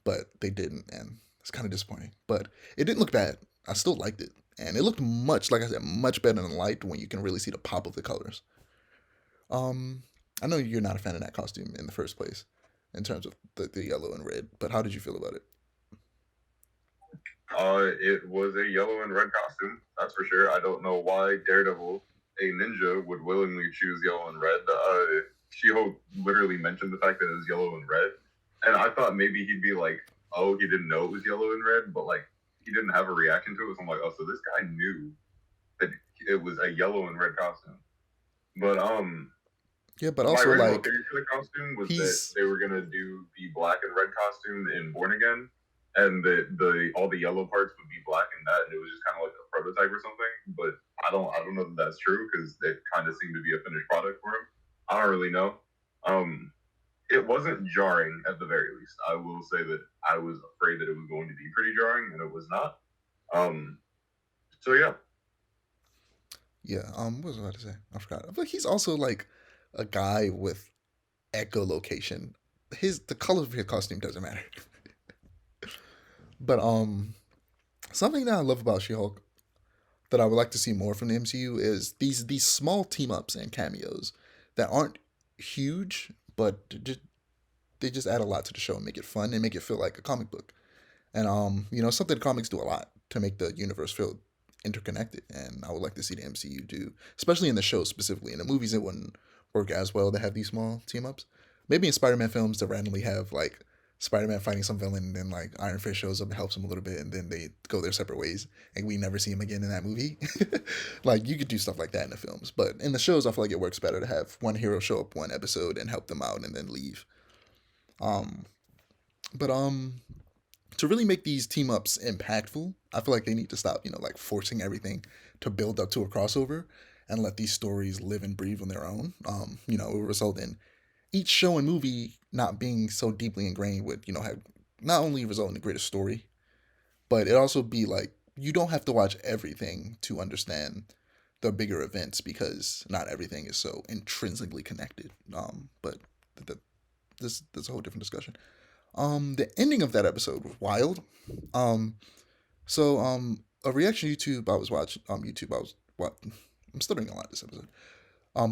but they didn't, and it's kind of disappointing. But it didn't look bad. I still liked it, and it looked much, like I said, much better in the light when you can really see the pop of the colors. Um, I know you're not a fan of that costume in the first place, in terms of the yellow and red. But how did you feel about it? It was a yellow and red costume, that's for sure. I don't know why Daredevil, a ninja, would willingly choose yellow and red. She-Hulk literally mentioned the fact that it was yellow and red, and I thought maybe he'd be like, "Oh, he didn't know it was yellow and red," but like he didn't have a reaction to it. So I'm like, "Oh, so this guy knew that it was a yellow and red costume." But Yeah, but my also original like theory for the costume was that he's they were gonna do the black and red costume in Born Again, and the all the yellow parts would be black in that, and it was just kind of like a prototype or something. But I don't know that that's true because it kind of seemed to be a finished product for him. I don't really know. Um, it wasn't jarring at the very least. I will say that I was afraid that it was going to be pretty jarring, and it was not. Um, so yeah, yeah. What was I about to say? I forgot. I feel like he's also like a guy with echolocation. The color of his costume doesn't matter. But something that I love about She-Hulk that I would like to see more from the MCU is these small team ups and cameos that aren't huge, but they just add a lot to the show and make it fun and make it feel like a comic book. And something comics do a lot to make the universe feel interconnected, and I would like to see the MCU do, especially in the show specifically. In the movies, it wouldn't work as well to have these small team ups. Maybe in Spider-Man films to randomly have like Spider-Man fighting some villain, and then like Iron Fist shows up and helps him a little bit, and then they go their separate ways, and we never see him again in that movie. Like you could do stuff like that in the films, but in the shows, I feel like it works better to have one hero show up one episode and help them out, and then leave. Um, but to really make these team ups impactful, I feel like they need to stop, like forcing everything to build up to a crossover and let these stories live and breathe on their own. It will result in each show and movie not being so deeply ingrained with, have not only result in the greatest story, but it also be like you don't have to watch everything to understand the bigger events because not everything is so intrinsically connected. But th- that's a whole different discussion. The ending of that episode was wild. Um, a reaction YouTube I was watching. YouTube I was what I'm stuttering a lot this episode.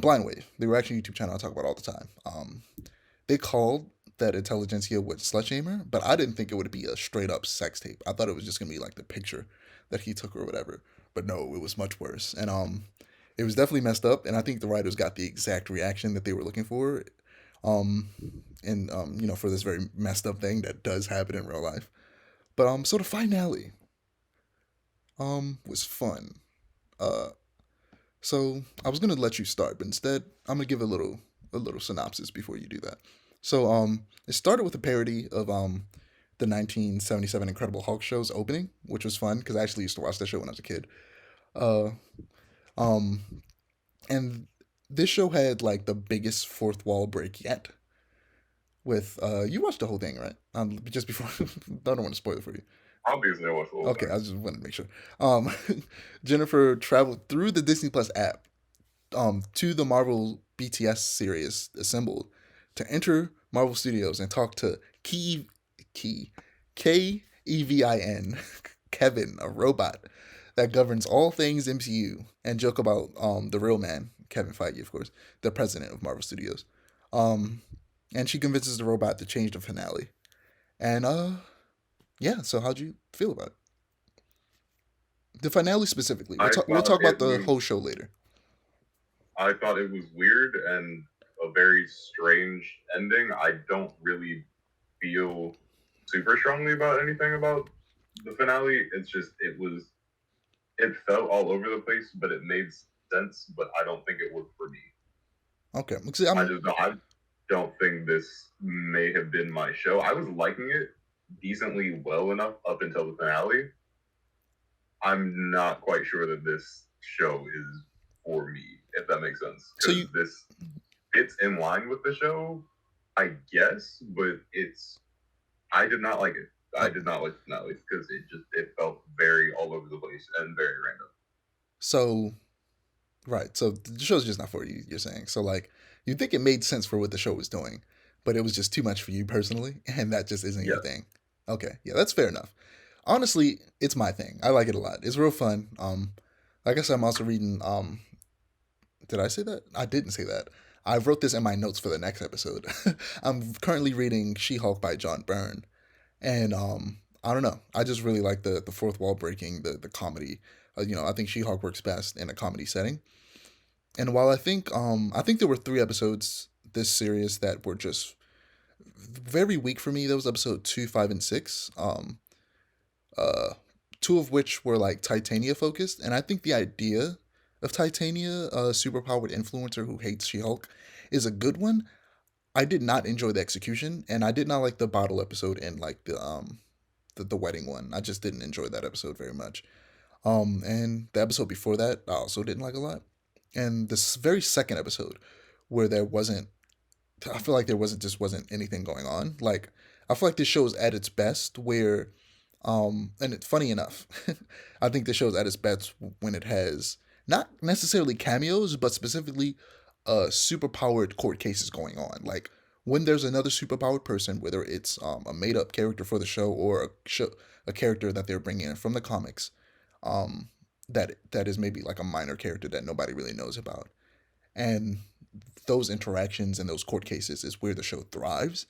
Blind Wave, the reaction YouTube channel I talk about all the time. They called that Intelligentsia with Sledgehammer, but I didn't think it would be a straight up sex tape. I thought it was just gonna be like the picture that he took or whatever. But no, it was much worse. And it was definitely messed up. And I think the writers got the exact reaction that they were looking for. Um, and for this very messed up thing that does happen in real life. But so the finale was fun. Uh, so I was gonna let you start, but instead I'm gonna give a little synopsis before you do that. So it started with a parody of the 1977 Incredible Hulk show's opening, which was fun because I actually used to watch that show when I was a kid. Uh, um, and this show had like the biggest fourth wall break yet. With you watched the whole thing, right? Just before I don't want to spoil it for you. Obviously, I watched the whole Okay, I thing. just wanted to make sure. Um, Jennifer traveled through the Disney Plus app to the Marvel BTS series assembled to enter Marvel Studios and talk to Key Kevin Kevin, a robot that governs all things MCU, and joke about the real man, Kevin Feige, of course, the president of Marvel Studios. Um, and she convinces the robot to change the finale. And yeah. So how'd you feel about it? The finale specifically. We'll I talk. We'll thought talk about it the was whole show later. I thought it was weird and a very strange ending. I don't really feel super strongly about anything about the finale. It's just it felt all over the place, but it made sense. But I don't think it worked for me. Okay. See, I'm I don't think this may have been my show. I was liking it decently well enough up until the finale. I'm not quite sure that this show is for me, if that makes sense. so Because you. this it's in line with the show, I guess, but I did not like it. I Oh, did not like the finale because it felt very all over the place and very random. so right. So the show's just not for you. You're saying so like you think it made sense for what the show was doing, but it was just too much for you personally, and that just isn't your Yes. thing. Okay. Yeah, that's fair enough. Honestly, it's my thing. I like it a lot. It's real fun. Like I said, I'm also reading. Did I say that? I didn't say that. I wrote this in my notes for the next episode. I'm currently reading She-Hulk by John Byrne, and I don't know. I just really like the fourth wall breaking, the comedy. I think She-Hulk works best in a comedy setting. And while I think there were three episodes this series that were just very weak for me. That was episode 2, 5, and 6. Uh, two of which were like Titania focused, and I think the idea of Titania, a superpowered influencer who hates She-Hulk, is a good one. I did not enjoy the execution, and I did not like the bottle episode and like the wedding one. I just didn't enjoy that episode very much. And the episode before that, I also didn't like a lot. And this very second episode, where there wasn't, I feel like there wasn't anything going on. Like I feel like this show is at its best where, and it's funny enough, I think this show is at its best when it has not necessarily cameos, but specifically, superpowered court cases going on. Like when there's another superpowered person, whether it's a made up character for the show or a character that they're bringing in from the comics, um, that is maybe like a minor character that nobody really knows about, and those interactions and those court cases is where the show thrives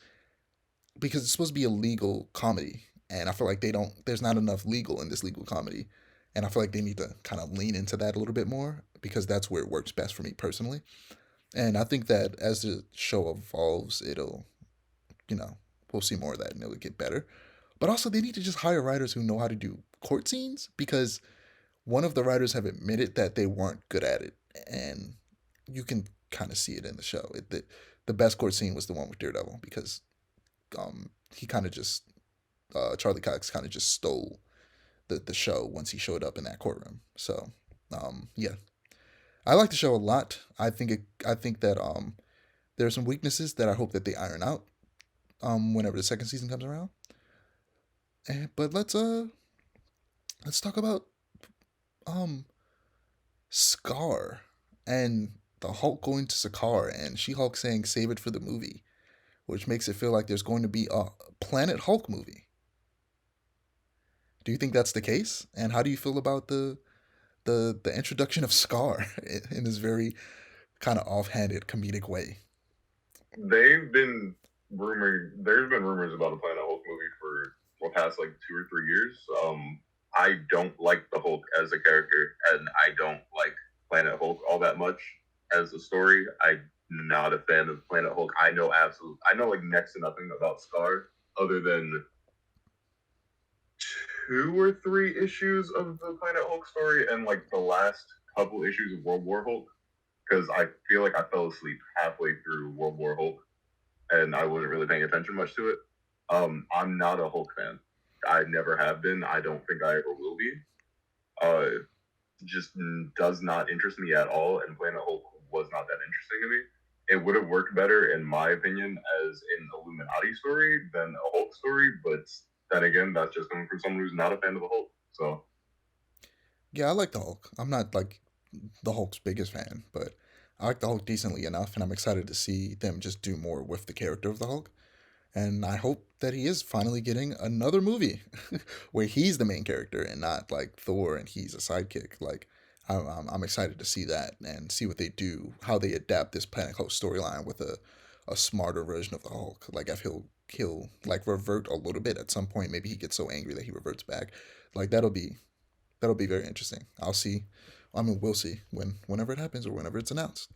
because it's supposed to be a legal comedy, and I feel like they don't. There's not enough legal in this legal comedy, and I feel like they need to kind of lean into that a little bit more because that's where it works best for me personally. And I think that as the show evolves, it'll, you know, we'll see more of that and it'll get better. But also, they need to just hire writers who know how to do court scenes because one of the writers have admitted that they weren't good at it, and you can kind of see it in the show. The best court scene was the one with Daredevil because he kind of just Charlie Cox kind of just stole the show once he showed up in that courtroom. So yeah, I like the show a lot. I think that there are some weaknesses that I hope that they iron out whenever the second season comes around. But let's talk about um Scar and the Hulk going to Sakaar and She Hulk saying save it for the movie, which makes it feel like there's going to be a Planet Hulk movie. Do you think that's the case? And how do you feel about the introduction of Scar in this very kind of offhanded comedic way? They've been there's been rumors about a Planet Hulk movie for the past like 2 or 3 years. I don't like the Hulk as a character, and I don't like Planet Hulk all that much as a story. I'm not a fan of Planet Hulk. I know like next to nothing about Scar other than 2 or 3 issues of the Planet Hulk story and like the last couple issues of World War Hulk because I feel like I fell asleep halfway through World War Hulk and I wasn't really paying attention much to it. I'm not a Hulk fan. I never have been. I don't think I ever will be. Uh, just does not interest me at all, and Planet Hulk was not that interesting to me. It would have worked better, in my opinion, as an Illuminati story than a Hulk story, but then again, that's just coming from someone who's not a fan of the Hulk. So, Yeah, I like the Hulk. I'm not like the Hulk's biggest fan, but I like the Hulk decently enough, and I'm excited to see them just do more with the character of the Hulk. And I hope that he is finally getting another movie where he's the main character and not like Thor and he's a sidekick. Like, I'm excited to see that and see what they do, how they adapt this Planet Hulk storyline with a smarter version of the Hulk. Like, if he'll like revert a little bit at some point. Maybe he gets so angry that he reverts back. Like that'll be very interesting. I'll see. I mean, we'll see whenever it happens or whenever it's announced.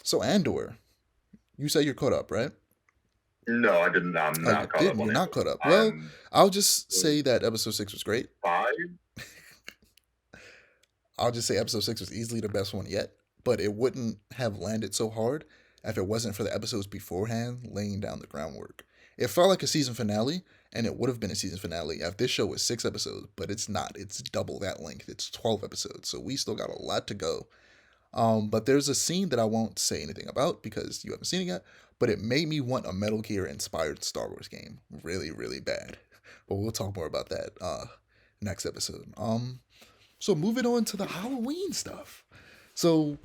So Andor, you say you're caught up, right? no, I didn't. I'm Oh, you not caught up didn't. on You're not Andor. caught up. Well, I'm I'll just say that episode six was great. 5. I'll just say episode six was easily the best one yet, but it wouldn't have landed so hard if it wasn't for the episodes beforehand laying down the groundwork. It felt like a season finale, and it would have been a season finale if this show was 6 episodes, but it's not. It's double that length. It's 12 episodes, so we still got a lot to go. But there's a scene that I won't say anything about because you haven't seen it yet, but it made me want a Metal Gear inspired Star Wars game really, really bad. But we'll talk more about that next episode. So moving on to the Halloween stuff. So,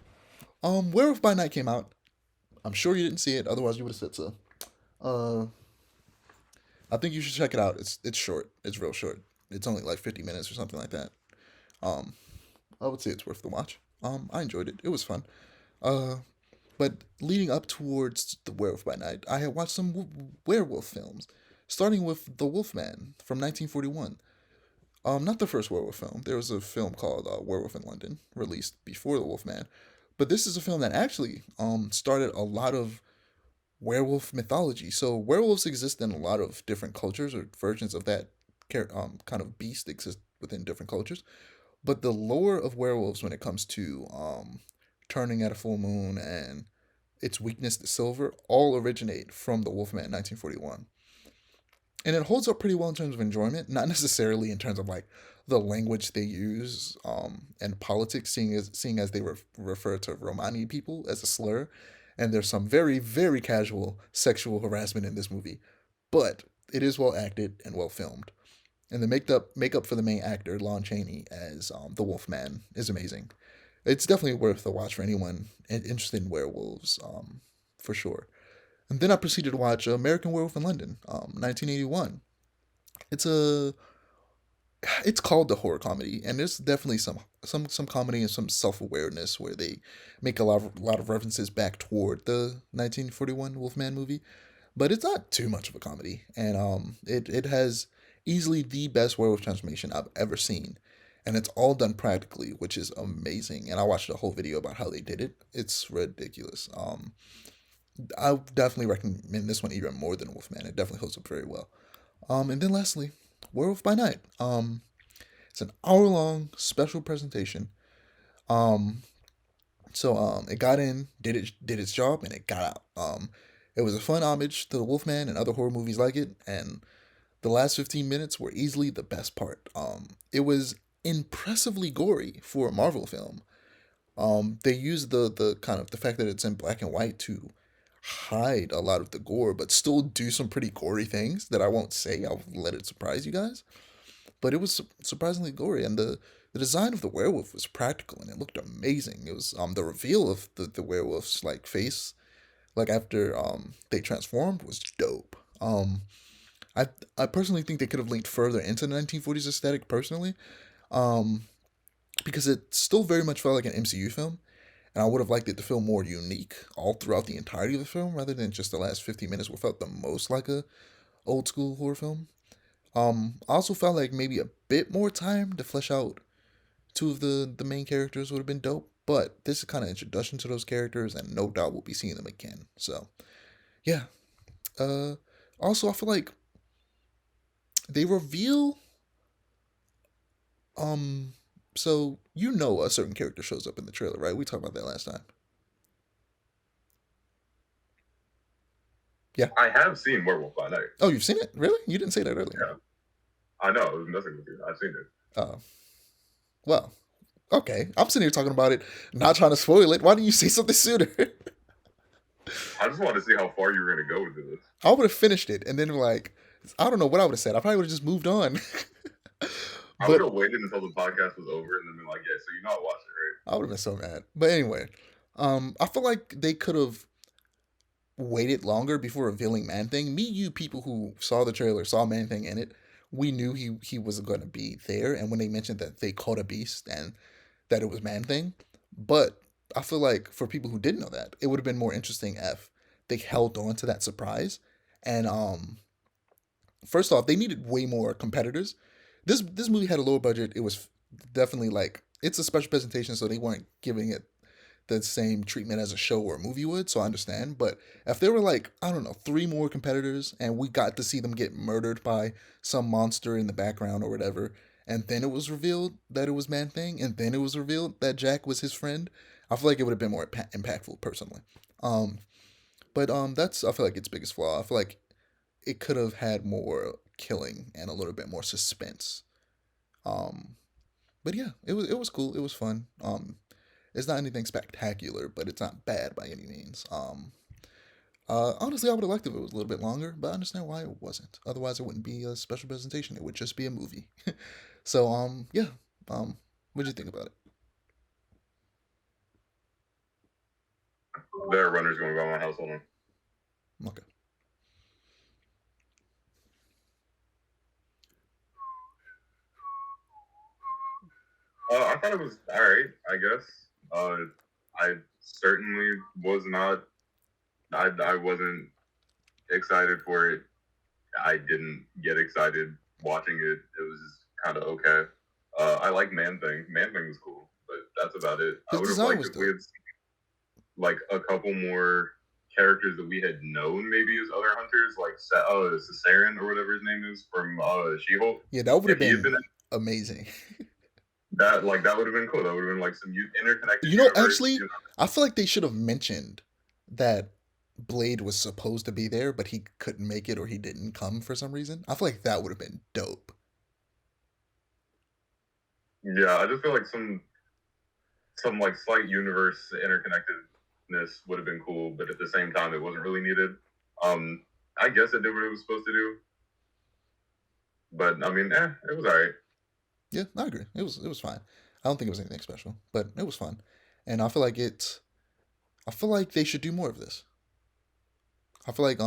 Werewolf by Night came out. I'm sure you didn't see it, otherwise you would have said so. Uh, I think you should check it out. It's short. It's real short. It's only like 50 minutes or something like that. Um, I would say it's worth the watch. I enjoyed it. It was fun. Uh, but leading up towards the Werewolf by Night, I had watched some werewolf films, starting with The Wolfman from 1941. Not the first werewolf film. There was a film called Werewolf in London, released before The Wolfman. But this is a film that actually started a lot of werewolf mythology. So werewolves exist in a lot of different cultures, or versions of that kind of beast exist within different cultures. But the lore of werewolves, when it comes to turning at a full moon and its weakness to silver, all originate from The Wolfman 1941. And it holds up pretty well in terms of enjoyment, not necessarily in terms of like the language they use and politics, seeing as they refer to Romani people as a slur, and there's some very very casual sexual harassment in this movie, but it is well acted and well filmed, and the makeup for the main actor Lon Chaney as the Wolfman is amazing. It's definitely worth a watch for anyone interested in werewolves, for sure. And then I proceeded to watch American Werewolf in London, 1981. It's a it's called the horror comedy, and there's definitely some comedy and some self awareness where they make a lot of references back toward the 1941 Wolfman movie, but it's not too much of a comedy, and it has easily the best werewolf transformation I've ever seen, and it's all done practically, which is amazing. And I watched a whole video about how they did it. It's ridiculous. I definitely recommend this one even more than Wolfman. It definitely holds up very well. And then lastly, Werewolf by Night. It's an hour long special presentation. Um, it got in, did its job, and it got out. It was a fun homage to the Wolfman and other horror movies like it, and the last 15 minutes were easily the best part. It was impressively gory for a Marvel film. They used the kind of the fact that it's in black and white to hide a lot of the gore, but still do some pretty gory things that I won't say. I'll let it surprise you guys. But it was surprisingly gory, and the design of the werewolf was practical and it looked amazing. It was the reveal of the werewolf's like face, like after they transformed, was dope. I I personally think they could have linked further into the 1940s aesthetic personally, um, because it still very much felt like an MCU film, and I would have liked it to feel more unique all throughout the entirety of the film, rather than just the last 15 minutes, what felt the most like a old school horror film. I also felt like maybe a bit more time to flesh out two of the main characters would have been dope. But this is kind of introduction to those characters, and no doubt we'll be seeing them again. So yeah. Uh, Also I feel like they reveal um. So you know a certain character shows up in the trailer, right? We talked about that last time. Yeah. I have seen Werewolf by Night. Oh, you've seen it? Really? You didn't say that earlier. Yeah, I know. It was nothing with you. I've seen it. Uh, well, okay. I'm sitting here talking about it, not trying to spoil it. Why didn't you say something sooner? I just wanted to see how far you were going to go with this. I would have finished it and then like I don't know what I would have said. I probably would have just moved on. I would But have waited until the podcast was over and then been like, yeah, so you not watch it, right? I would have been so mad. But anyway, I feel like they could have waited longer before revealing Man Thing. Me, you people who saw the trailer, saw Man Thing in it, we knew he was going to be there. And when they mentioned that they caught a beast and that it was Man Thing, but I feel like for people who didn't know that, it would have been more interesting if they held on to that surprise. And first off, they needed way more competitors. This movie had a lower budget. It was definitely like it's a special presentation, so they weren't giving it the same treatment as a show or a movie would. So I understand. But if there were like I don't know three more competitors, and we got to see them get murdered by some monster in the background or whatever, and then it was revealed that it was Man Thing, and then it was revealed that Jack was his friend, I feel like it would have been more impactful personally. Um, but that's I feel like its biggest flaw. I feel like it could have had more killing and a little bit more suspense. Um, but yeah, it was cool. It was fun. It's not anything spectacular, but it's not bad by any means. Honestly, I would have liked if it was a little bit longer, but I understand why it wasn't. Otherwise, it wouldn't be a special presentation. It would just be a movie. So yeah. What'd you think about it? There are runners going by my house. Hold on. Okay. I thought it was all right. I guess. I certainly was not. I wasn't excited for it. I didn't get excited watching it. It was just kind of okay. I like Man Thing. Man Thing was cool, but that's about it. I His would have design liked was if we dope. had like a couple more characters that we had known maybe as other hunters, like Caesarion or whatever his name is from She-Hulk. Yeah, that would have If he had been been amazing. that, like that would have been cool. That would have been like some interconnected You know, universe. actually, I feel like they should have mentioned that Blade was supposed to be there, but he couldn't make it or he didn't come for some reason. I feel like that would have been dope. Yeah, I just feel like some like slight universe interconnectedness would have been cool, but at the same time, it wasn't really needed. Um, I guess it did what it was supposed to do, but I mean, it was alright. Yeah, I agree. It was fine. I don't think it was anything special, but it was fun. And I feel like I feel like they should do more of this. I feel like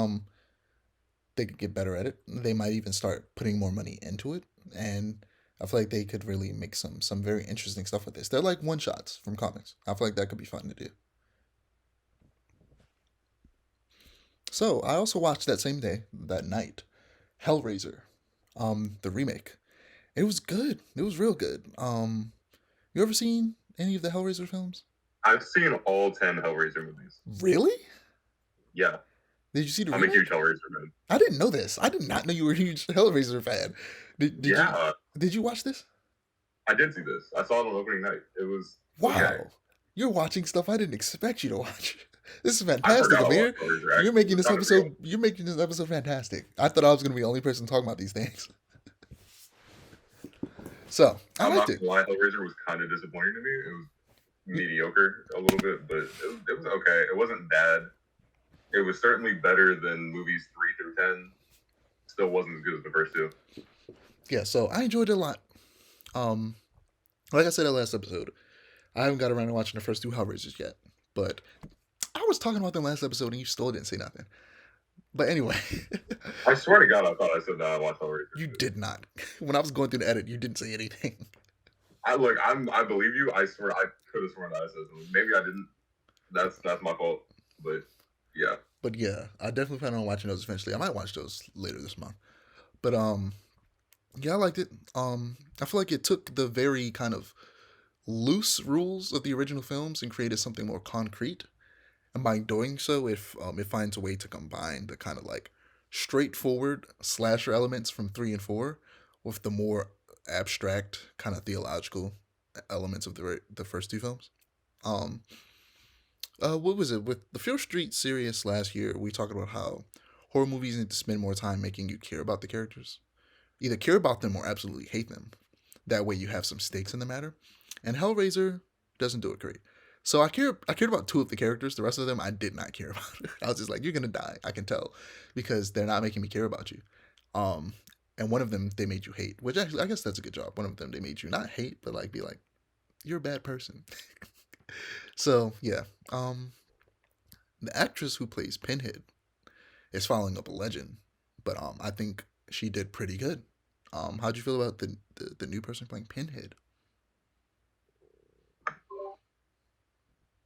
they could get better at it. They might even start putting more money into it, and I feel like they could really make some very interesting stuff with this. They're like one shots from comics. I feel like that could be fun to do. So I also watched that same day, that night, Hellraiser, the remake. It was good. It was real good. You ever seen any of the Hellraiser films? I've seen all 10 Hellraiser movies. Really? Yeah, Did you see the I'm a huge remake? Hellraiser fan. I didn't know this. I did not know you were a huge Hellraiser fan. Did you Yeah, did you watch this? I did see this. I saw it on opening night. It was okay. Wow. You're watching stuff I didn't expect you to watch. This is I fantastic, forgot I watched Amir. Hellraiser. You're Actually, making it this sounded real. episode you're making this episode fantastic. I thought I was gonna be the only person talking about these things. So I I'm liked not it. gonna lie, Hellraiser was kind of disappointing to me. It was mediocre a little bit, but it was okay. It wasn't bad. It was certainly better than movies 3 through 10. Still wasn't as good as the first two. Yeah, so I enjoyed it a lot. Um like I said in the last episode, I haven't got around to watching the first two Hellraisers yet. But I was talking about them last episode and you still didn't say nothing. But anyway, I swear to God, I thought I said that I watched Hellraiser you too. did not. When I was going through the edit, you didn't say anything. I believe you. I swear I could have sworn that I said something. Maybe I didn't. That's my fault. But yeah, But yeah, I definitely plan on watching those eventually. I might watch those later this month. But yeah, I liked it. I feel like it took the very kind of loose rules of the original films and created something more concrete. And by doing so, it finds a way to combine the kind of like straightforward slasher elements from 3 and 4 with the more abstract kind of theological elements of the first two films. Um, what was it with the Fear Street series last year? We talked about how horror movies need to spend more time making you care about the characters, either care about them or absolutely hate them. That way, you have some stakes in the matter. And Hellraiser doesn't do it great. So I cared about two of the characters. The rest of them I did not care about. I was just like, you're gonna die. I can tell, because they're not making me care about you. Um, and one of them they made you hate, which actually I guess that's a good job. One of them they made you not hate, but like be like, you're a bad person. So yeah, the actress who plays Pinhead is following up a legend, but I think she did pretty good. How'd you feel about the new person playing Pinhead?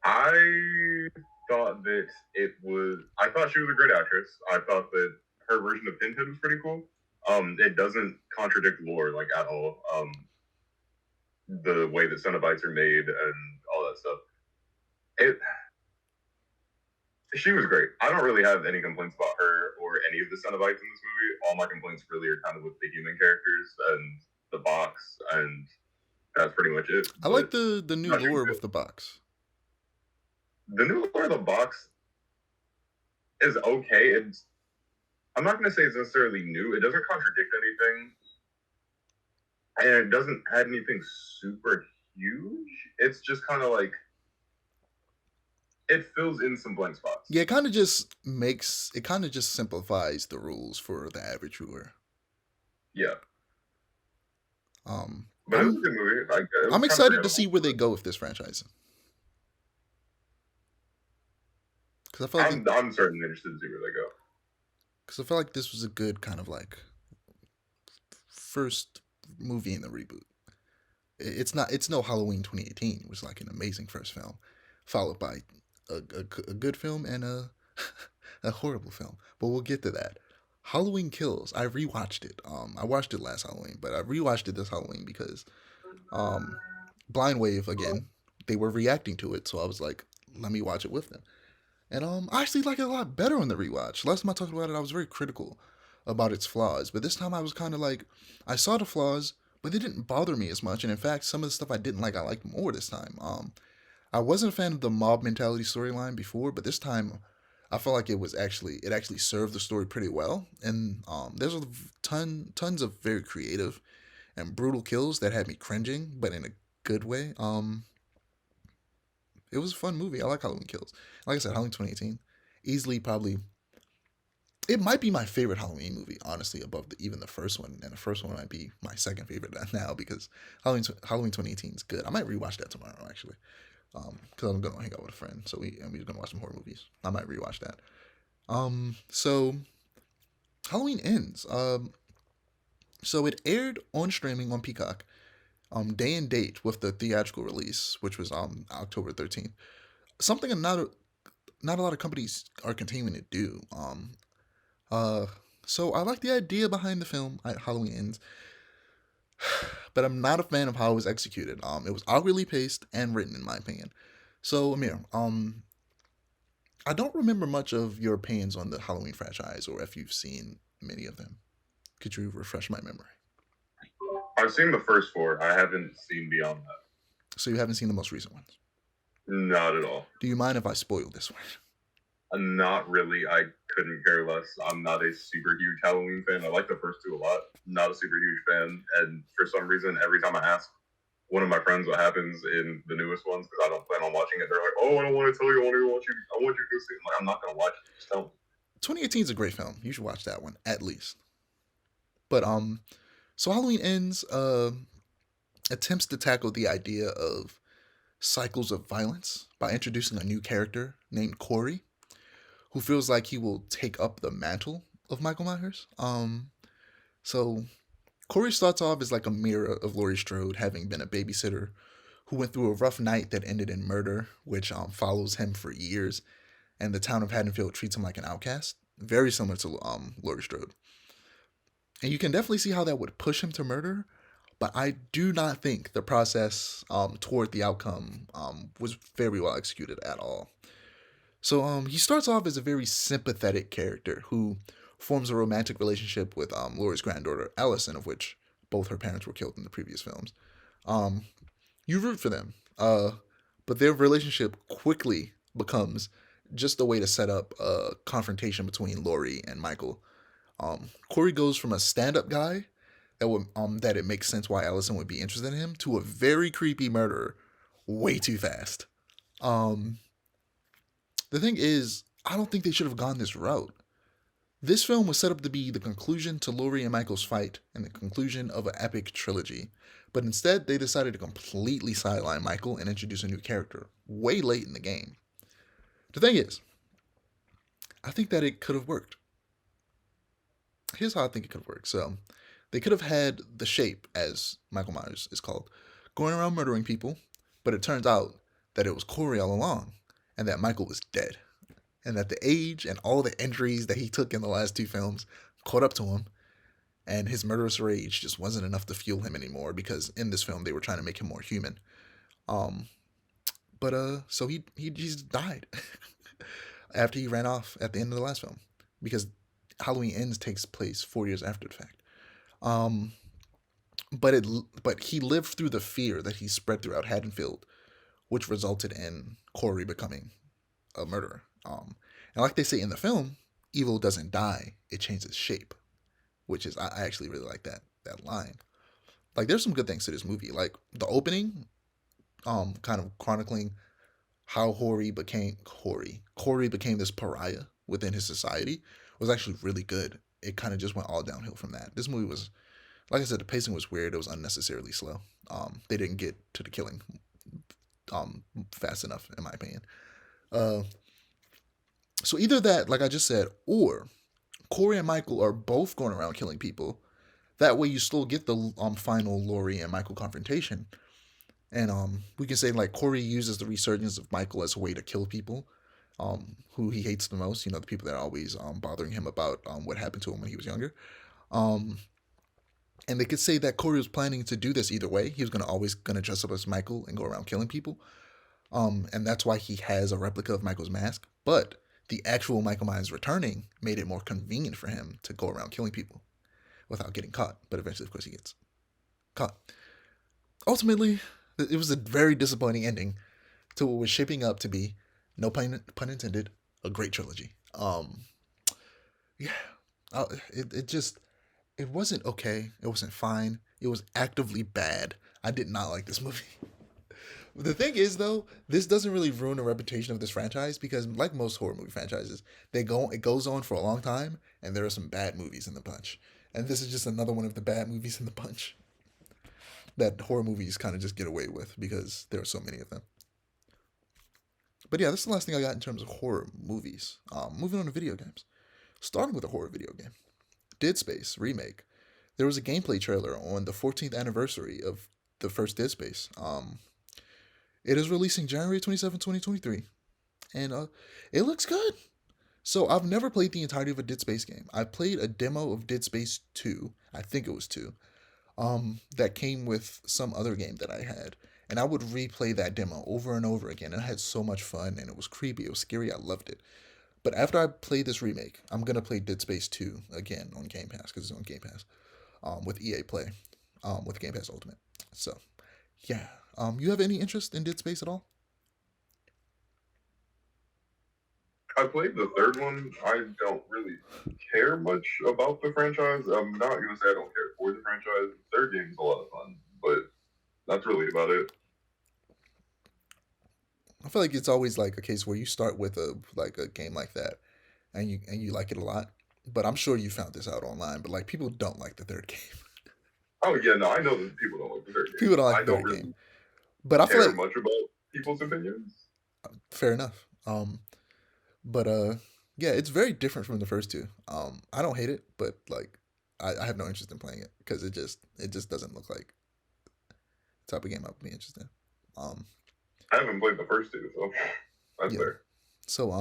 I thought that it was. I thought she was a great actress. I thought that her version of Pinhead was pretty cool. It doesn't contradict lore like at all. The way that Cenobites are made and all that stuff. It She was great. I don't really have any complaints about her or any of the Cenobites in this movie. All my complaints really are kind of with the human characters and the box, and that's pretty much it. I like But the new no, she was lore good. with the box. The new lore of the box is okay. I'm not going to say it's necessarily new. It doesn't contradict anything, and it doesn't add anything super huge. It's just kind of like it fills in some blank spots. Yeah, it kind of just simplifies the rules for the average viewer. Yeah, Um, but it was a I'm good movie. Like it was I'm kind of excited to see forgettable. where they But go with this franchise, because I feel like I'm certainly interested to see where they go. because I feel like this was a good kind of like first movie in the reboot. It's no Halloween 2018. It was like an amazing first film, followed by a good film and a a horrible film. But we'll get to that. Halloween Kills. I rewatched it. I watched it last Halloween, but I rewatched it this Halloween because um, Blind Wave again. They were reacting to it, so I was like, let me watch it with them. And I actually like it a lot better on the rewatch. Last time I talked about it, I was very critical about its flaws, but this time I was kind of like, I saw the flaws, but they didn't bother me as much. And in fact, some of the stuff I didn't like, I liked more this time. I wasn't a fan of the mob mentality storyline before, but this time I felt like it actually served the story pretty well. And there's a tons of very creative and brutal kills that had me cringing, but in a good way. It was a fun movie. I like Halloween Kills. Like I said, Halloween 2018, easily probably it might be my favorite Halloween movie, honestly, above even the first one. And the first one might be my second favorite now because Halloween 2018 is good. I might rewatch that tomorrow actually, because I'm gonna hang out with a friend. So we're gonna watch some horror movies. I might rewatch that. So Halloween ends. So it aired on streaming on Peacock. Day and date with the theatrical release, which was October 13th. Something not a lot of companies are continuing to do. Uh, so I like the idea behind the film Halloween Ends, but I'm not a fan of how it was executed. It was awkwardly paced and written, in my opinion. So Amir, I don't remember much of your opinions on the Halloween franchise or if you've seen many of them. Could you refresh my memory? I've seen the first four. I haven't seen beyond that. So you haven't seen the most recent ones. Not at all. Do you mind if I spoil this one? Not really. I couldn't care less. I'm not a super huge Halloween fan. I like the first two a lot. Not a super huge fan. And for some reason, every time I ask one of my friends what happens in the newest ones, because I don't plan on watching it, they're like, "Oh, I don't want to tell you. I want you to go see it." I'm like, I'm not gonna watch it. Just tell me. 2018 is a great film. You should watch that one at least. But so Halloween Ends attempts to tackle the idea of cycles of violence by introducing a new character named Corey, who feels like he will take up the mantle of Michael Myers. So Corey starts off as like a mirror of Laurie Strode, having been a babysitter who went through a rough night that ended in murder, which follows him for years, and the town of Haddonfield treats him like an outcast, very similar to Laurie Strode. And you can definitely see how that would push him to murder, but I do not think the process toward the outcome was very well executed at all. So he starts off as a very sympathetic character who forms a romantic relationship with Laurie's granddaughter Allison, of which both her parents were killed in the previous films. Um, you root for them, but their relationship quickly becomes just a way to set up a confrontation between Laurie and Michael. Corey goes from a stand-up guy that it makes sense why Allison would be interested in him to a very creepy murderer way too fast. Um, the thing is, I don't think they should have gone this route. This film was set up to be the conclusion to Laurie and Michael's fight and the conclusion of an epic trilogy. But instead, they decided to completely sideline Michael and introduce a new character way late in the game. The thing is, I think that it could have worked. Here's how I think it could have worked. So, they could have had the Shape, as Michael Myers is called, going around murdering people, but it turns out that it was Corey all along, and that Michael was dead, and that the age and all the injuries that he took in the last two films caught up to him, and his murderous rage just wasn't enough to fuel him anymore because in this film they were trying to make him more human. Um, so he just died after he ran off at the end of the last film because Halloween Ends takes place 4 years after the fact. Um, but he lived through the fear that he spread throughout Haddonfield, which resulted in Corey becoming a murderer. And like they say in the film, evil doesn't die; it changes shape, which is I actually really like that line. Like there's some good things to this movie, like the opening, kind of chronicling how Corey became this pariah within his society was actually really good. It kind of just went all downhill from that. This movie was, like I said, the pacing was weird. It was unnecessarily slow. They didn't get to the killing fast enough, in my opinion. Uh, so either that, like I just said, or Corey and Michael are both going around killing people. That way, you still get the final Laurie and Michael confrontation, and we can say like Corey uses the resurgence of Michael as a way to kill people, who he hates the most. You know, the people that are always bothering him about what happened to him when he was younger. Um, and they could say that Corey was planning to do this either way. He was gonna dress up as Michael and go around killing people. And that's why he has a replica of Michael's mask. But the actual Michael Myers returning made it more convenient for him to go around killing people without getting caught. But eventually, of course, he gets caught. Ultimately, it was a very disappointing ending to what was shaping up to be, no pun intended, a great trilogy. Yeah, it just it wasn't okay. It wasn't fine. It was actively bad. I did not like this movie. The thing is, though, this doesn't really ruin the reputation of this franchise because, like most horror movie franchises, it goes on for a long time, and there are some bad movies in the bunch. And this is just another one of the bad movies in the bunch that horror movies kind of just get away with because there are so many of them. But yeah, this is the last thing I got in terms of horror movies. Moving on to video games. Starting with a horror video game, Dead Space Remake. There was a gameplay trailer on the 14th anniversary of the first Dead Space. It is releasing January 27, 2023, and it looks good. So I've never played the entirety of a Dead Space game. I played a demo of Dead Space 2, I think it was 2, that came with some other game that I had. and I would replay that demo over and over again. And I had so much fun, and it was creepy, it was scary, I loved it. But after I play this remake, I'm gonna play Dead Space 2 again on Game Pass because it's on Game Pass, with EA Play, with Game Pass Ultimate. So yeah, you have any interest in Dead Space at all? I played the third one. I don't really care much about the franchise. I'm not gonna say I don't care for the franchise. The third game is a lot of fun, but that's really about it. I feel like it's always like a case where you start with a game like that, and you like it a lot. But I'm sure you found this out online. But like people don't like the third game. Oh yeah, no, I know that people don't like the third People game. don't like I the don't third game. really But I feel care like much about people's opinions. fair enough. But yeah, it's very different from the first two. I don't hate it, but like I have no interest in playing it because it just doesn't look like the type of game I'd be interested in. Um, I haven't played the first two, so that's yeah. fair. So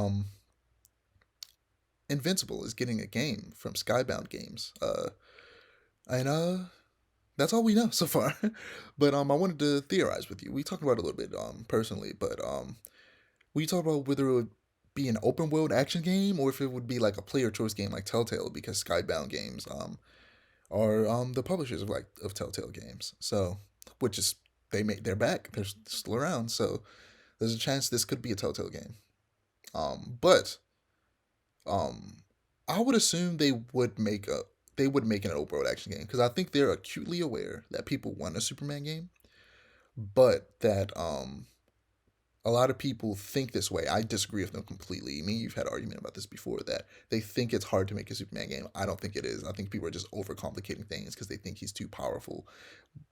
Invincible is getting a game from Skybound Games. And that's all we know so far. But I wanted to theorize with you. We talked about it a little bit personally, but we talked about whether it would be an open world action game or if it would be like a player choice game like Telltale because Skybound Games are the publishers of Telltale games. So which is they're back. They're still around. So there's a chance this could be a Telltale game. But um, I would assume they would make an open world action game because I think they're acutely aware that people want a Superman game, but that a lot of people think this way. I disagree with them completely. Me, you've had an argument about this before that they think it's hard to make a Superman game. I don't think it is. I think people are just overcomplicating things because they think he's too powerful.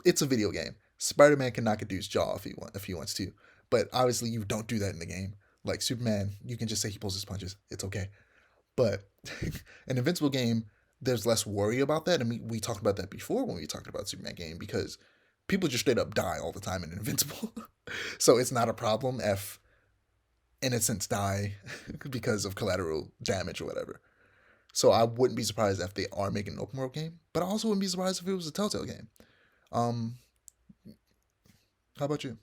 It's a video game. Spider-Man can knock a dude's jaw if he wants to, but obviously you don't do that in the game. Like Superman, you can just say he pulls his punches. It's okay. But an Invincible game, there's less worry about that. And we talked about that before when we talked about Superman game because people just straight up die all the time in Invincible. So it's not a problem if innocents die because of collateral damage or whatever. So I wouldn't be surprised if they are making an open world game, but I also wouldn't be surprised if it was a Telltale game. Um, how about you?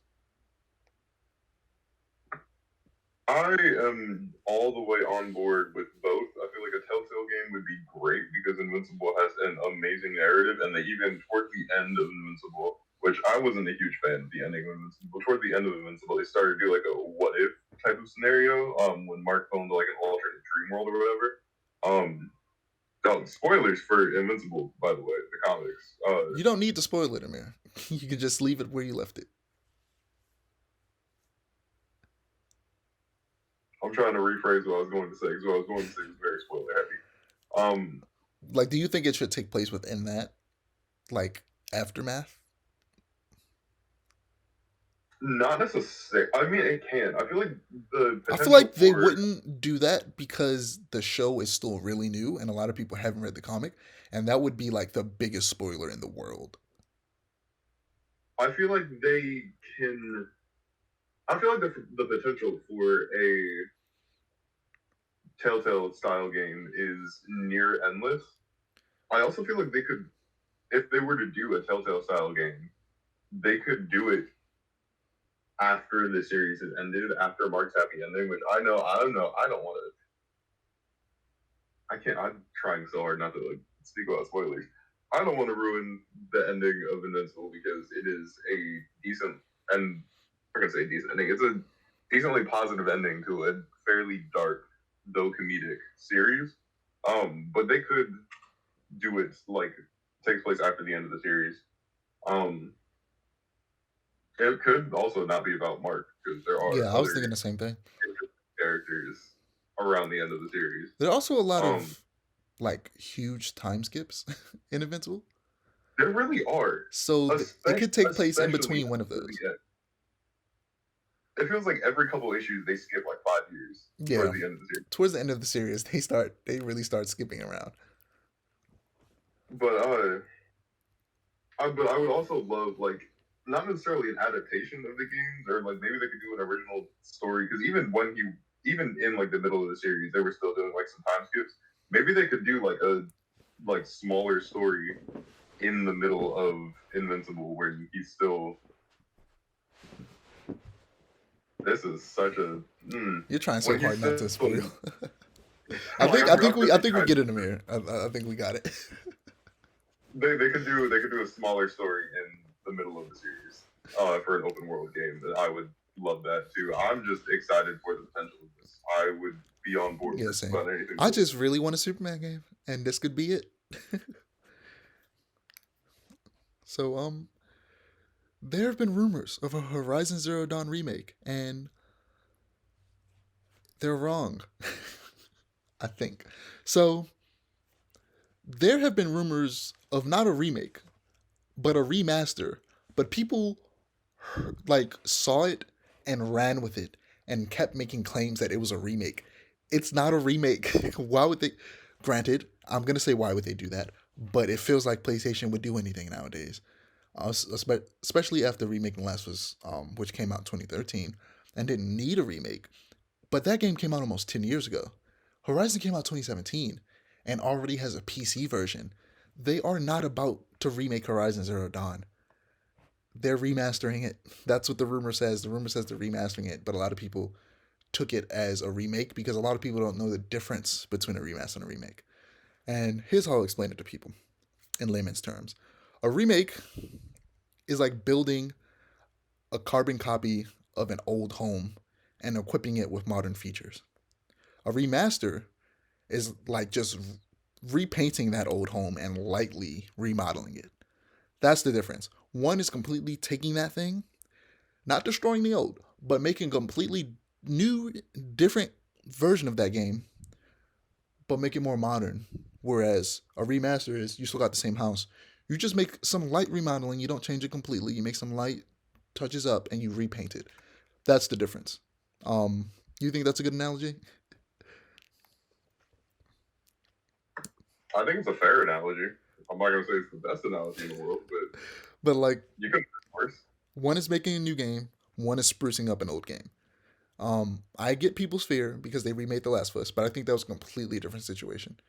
I am all the way on board with both. I feel like a Telltale game would be great because Invincible has an amazing narrative, and they even towards the end of Invincible, which I wasn't a huge fan of the ending of Invincible. Toward the end of Invincible, they started to do like a what if type of scenario. When Mark fell into like an alternate dream world or whatever. Um, oh, spoilers for Invincible, by the way, the comics. You don't need to spoil it, Amir. You can just leave it where you left it. I'm trying to rephrase what I was going to say because what I was going to say was very spoiler heavy. Like, do you think it should take place within that, like, aftermath? Not necessarily. I mean, it can. I feel like the I feel potential like they for. wouldn't do that because the show is still really new and a lot of people haven't read the comic, and that would be like the biggest spoiler in the world. I feel like they can. I feel like the potential for a Telltale style game is near endless. I also feel like they could, if they were to do a Telltale style game, they could do it after the series has ended, after Mark's happy ending, which I know, I don't know, I don't want to. I can't. I'm trying so hard not to like speak about spoilers. I don't want to ruin the ending of Invincible because it is a decent and I'm gonna say decent ending. It's a decently positive ending to a fairly dark, though comedic series. But they could do it like takes place after the end of the series. Um, it could also not be about Mark because there are Yeah, I was thinking other the same thing. characters around the end of the series. There are also a lot Um, of like huge time skips in Invincible, there really are, so it could take place in especially between one of after those. the end. It feels like every couple issues they skip like 5 years Yeah, towards the end of the series. towards the end of the series, they really start skipping around. But but I would also love like not necessarily an adaptation of the games or like maybe they could do an original story because even in like the middle of the series they were still doing like some time skips. Maybe they could do like a like smaller story in the middle of Invincible where he's still This is such a You're trying so when he hard not said to spoil. like I'm I really think we trying. get it, Amir. I think we got it. They could do a smaller story in the middle of the series for an open world game. I would love that too. I'm just excited for the potential of this. I would be on board with Yeah, just same. about anything I with just really want a Superman game, and this could be it. So there have been rumors of a Horizon Zero Dawn remake, and they're wrong. I think. So there have been rumors of not a remake, but a remaster. But people like saw it and ran with it and kept making claims that it was a remake. It's not a remake. Why would they? Granted, I'm gonna say why would they do that, but it feels like PlayStation would do anything nowadays, especially after remaking Last of Us, which came out in 2013 and didn't need a remake. But that game came out almost 10 years ago. Horizon came out 2017 and already has a PC version. They are not about to remake Horizon Zero Dawn. They're remastering it. That's what the rumor says. The rumor says they're remastering it, but a lot of people took it as a remake because a lot of people don't know the difference between a remaster and a remake. And here's how I'll explain it to people in layman's terms. A remake is like building a carbon copy of an old home and equipping it with modern features. A remaster is like just repainting that old home and lightly remodeling it. That's the difference. One is completely taking that thing, not destroying the old, but making a completely new, different version of that game, but make it more modern. Whereas a remaster is you still got the same house. You just make some light remodeling. You don't change it completely. You make some light touches up and you repaint it. That's the difference. You think that's a good analogy? I think it's a fair analogy. I'm not gonna say it's the best analogy in the world, but But like you could make it worse. one is making a new game, one is sprucing up an old game. I get people's fear because they remade The Last of Us, but I think that was a completely different situation.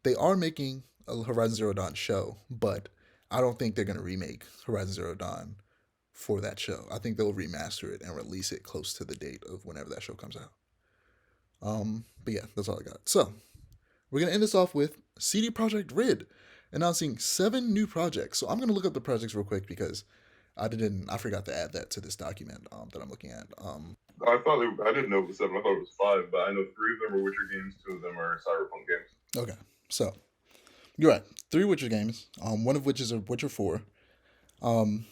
They are making a Horizon Zero Dawn show, but I don't think they're going to remake Horizon Zero Dawn for that show. I think they'll remaster it and release it close to the date of whenever that show comes out. But yeah, that's all I got. So we're gonna end this off with CD Projekt Red announcing 7 new projects. So I'm gonna look up the projects real quick because I forgot to add that to this document that I'm looking at. I didn't know it was seven. I thought it was five, but I know three of them are Witcher games, two of them are Cyberpunk games. Okay, so you're right. 3 Witcher games. One of which is a Witcher 4. Um,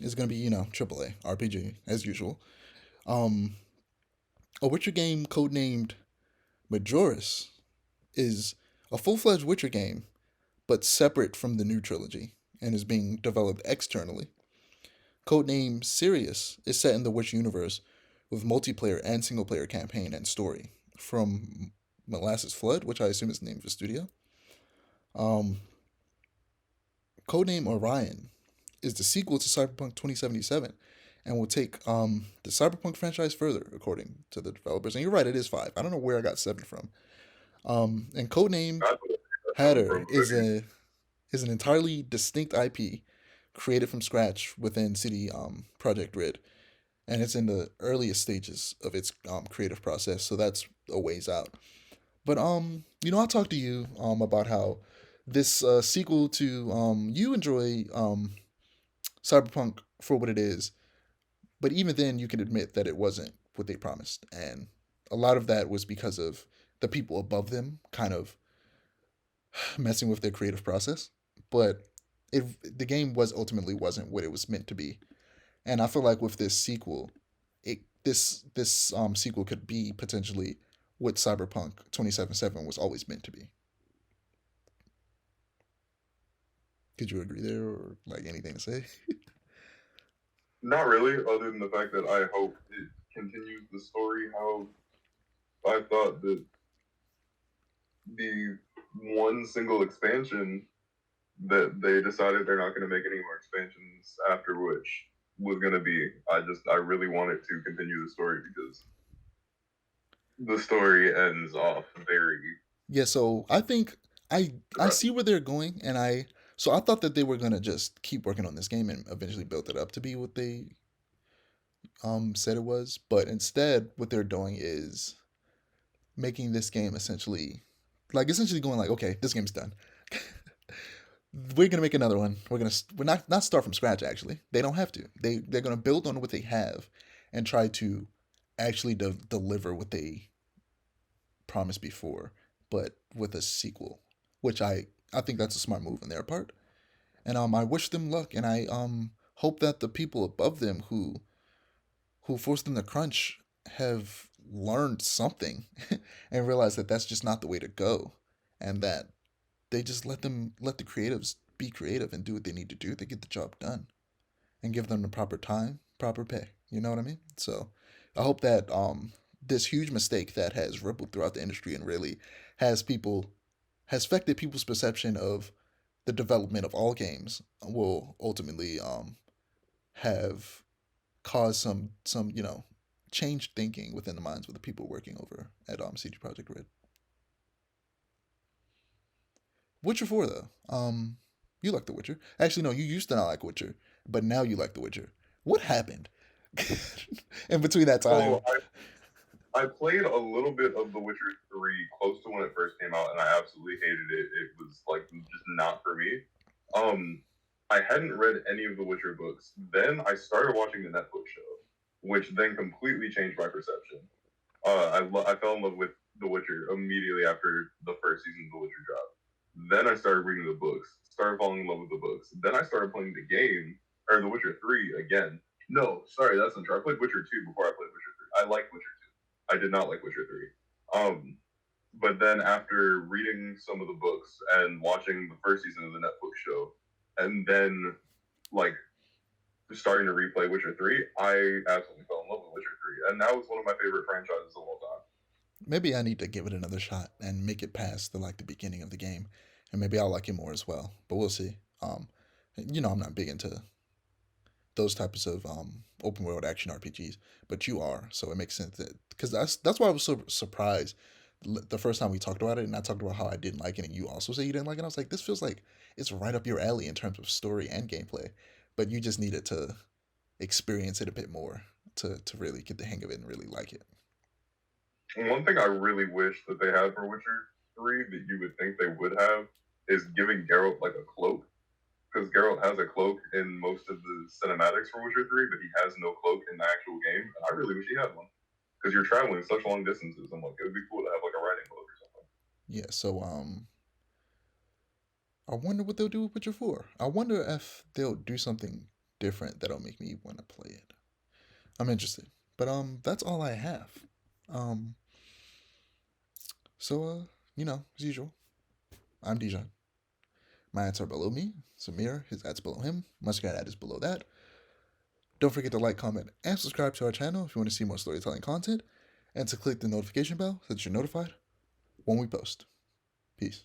is gonna be AAA RPG as usual. Um, a Witcher game codenamed Majoris is a full-fledged Witcher game, but separate from the new trilogy and is being developed externally. Codename Sirius is set in the Witch universe with multiplayer and single-player campaign and story from Molasses Flood, which I assume is the name of the studio. Um, Codename Orion is the sequel to Cyberpunk 2077 and will take the Cyberpunk franchise further, according to the developers. And you're right, it is 5. I don't know where I got 7 from. And Codename I thought that's seven Hatter from, but is an entirely distinct IP created from scratch within City Project Red, and it's in the earliest stages of its creative process. So that's a ways out. But I talked to you about how this sequel to you enjoy Cyberpunk for what it is, but even then you can admit that it wasn't what they promised, and a lot of that was because of the people above them kind of messing with their creative process. But the game was ultimately wasn't what it was meant to be, and I feel like with this sequel, this sequel could be potentially what Cyberpunk 2077 was always meant to be. Could you agree there, or like anything to say? not really, other than the fact that I hope it continues the story how I thought that the one single expansion that they decided they're not going to make any more expansions after, which was going to be. I really wanted to continue the story because the story ends off very Yeah, so I think I depressing. see where they're going, and I thought that they were gonna just keep working on this game and eventually build it up to be what they said it was, but instead what they're doing is making this game essentially going like, okay, this game's done. We're gonna make another one. We're not start from scratch. Actually, they don't have to. They're gonna build on what they have, and try to actually deliver what they promised before, but with a sequel, which I think that's a smart move on their part. And I wish them luck, and I hope that the people above them who forced them to crunch have learned something and realized that that's just not the way to go, and that they just let the creatives be creative and do what they need to do to get the job done, and give them the proper time, proper pay. You know what I mean? So I hope that this huge mistake that has rippled throughout the industry and really has people has affected people's perception of the development of all games will ultimately have caused some changed thinking within the minds of the people working over at CD Projekt Red. Witcher 4 though. You like The Witcher. Actually no, you used to not like Witcher, but now you like The Witcher. What happened in between that So time? I played a little bit of The Witcher 3 close to when it first came out, and I absolutely hated it. It was like just not for me. Um, I hadn't read any of the Witcher books. Then I started watching the Netflix show, which then completely changed my perception. I fell in love with The Witcher immediately after the first season of The Witcher dropped. Then I started reading the books, started falling in love with the books. Then I started playing the game, or The Witcher 3 again. No, sorry, that's not true. I played Witcher 2 before I played Witcher 3. I like Witcher 2. I did not like Witcher 3. But then after reading some of the books and watching the first season of the Netflix show, and then like starting to replay Witcher 3, I absolutely fell in love with Witcher 3. And now it's one of my favorite franchises of all time. Maybe I need to give it another shot and make it past the beginning of the game, and maybe I'll like it more as well. But we'll see. I'm not big into those types of open world action RPGs, but you are, so it makes sense that because that's why I was so surprised the first time we talked about it, and I talked about how I didn't like it, and you also say you didn't like it. I was like, this feels like it's right up your alley in terms of story and gameplay, but you just needed to experience it a bit more to really get the hang of it and really like it. And one thing I really wish that they had for Witcher 3 that you would think they would have is giving Geralt like a cloak. Because Geralt has a cloak in most of the cinematics for Witcher 3, but he has no cloak in the actual game. And I really wish he had one. Because you're traveling such long distances. I'm like, it would be cool to have like a riding cloak or something. Yeah, so I wonder what they'll do with Witcher 4. I wonder if they'll do something different that'll make me want to play it. I'm interested. But that's all I have. Um so as usual, I'm Dijon. My ads are below me. Amir, his ads below him. Muscat ad is below that. Don't forget to like, comment, and subscribe to our channel if you want to see more storytelling content, and to click the notification bell so that you're notified when we post. Peace.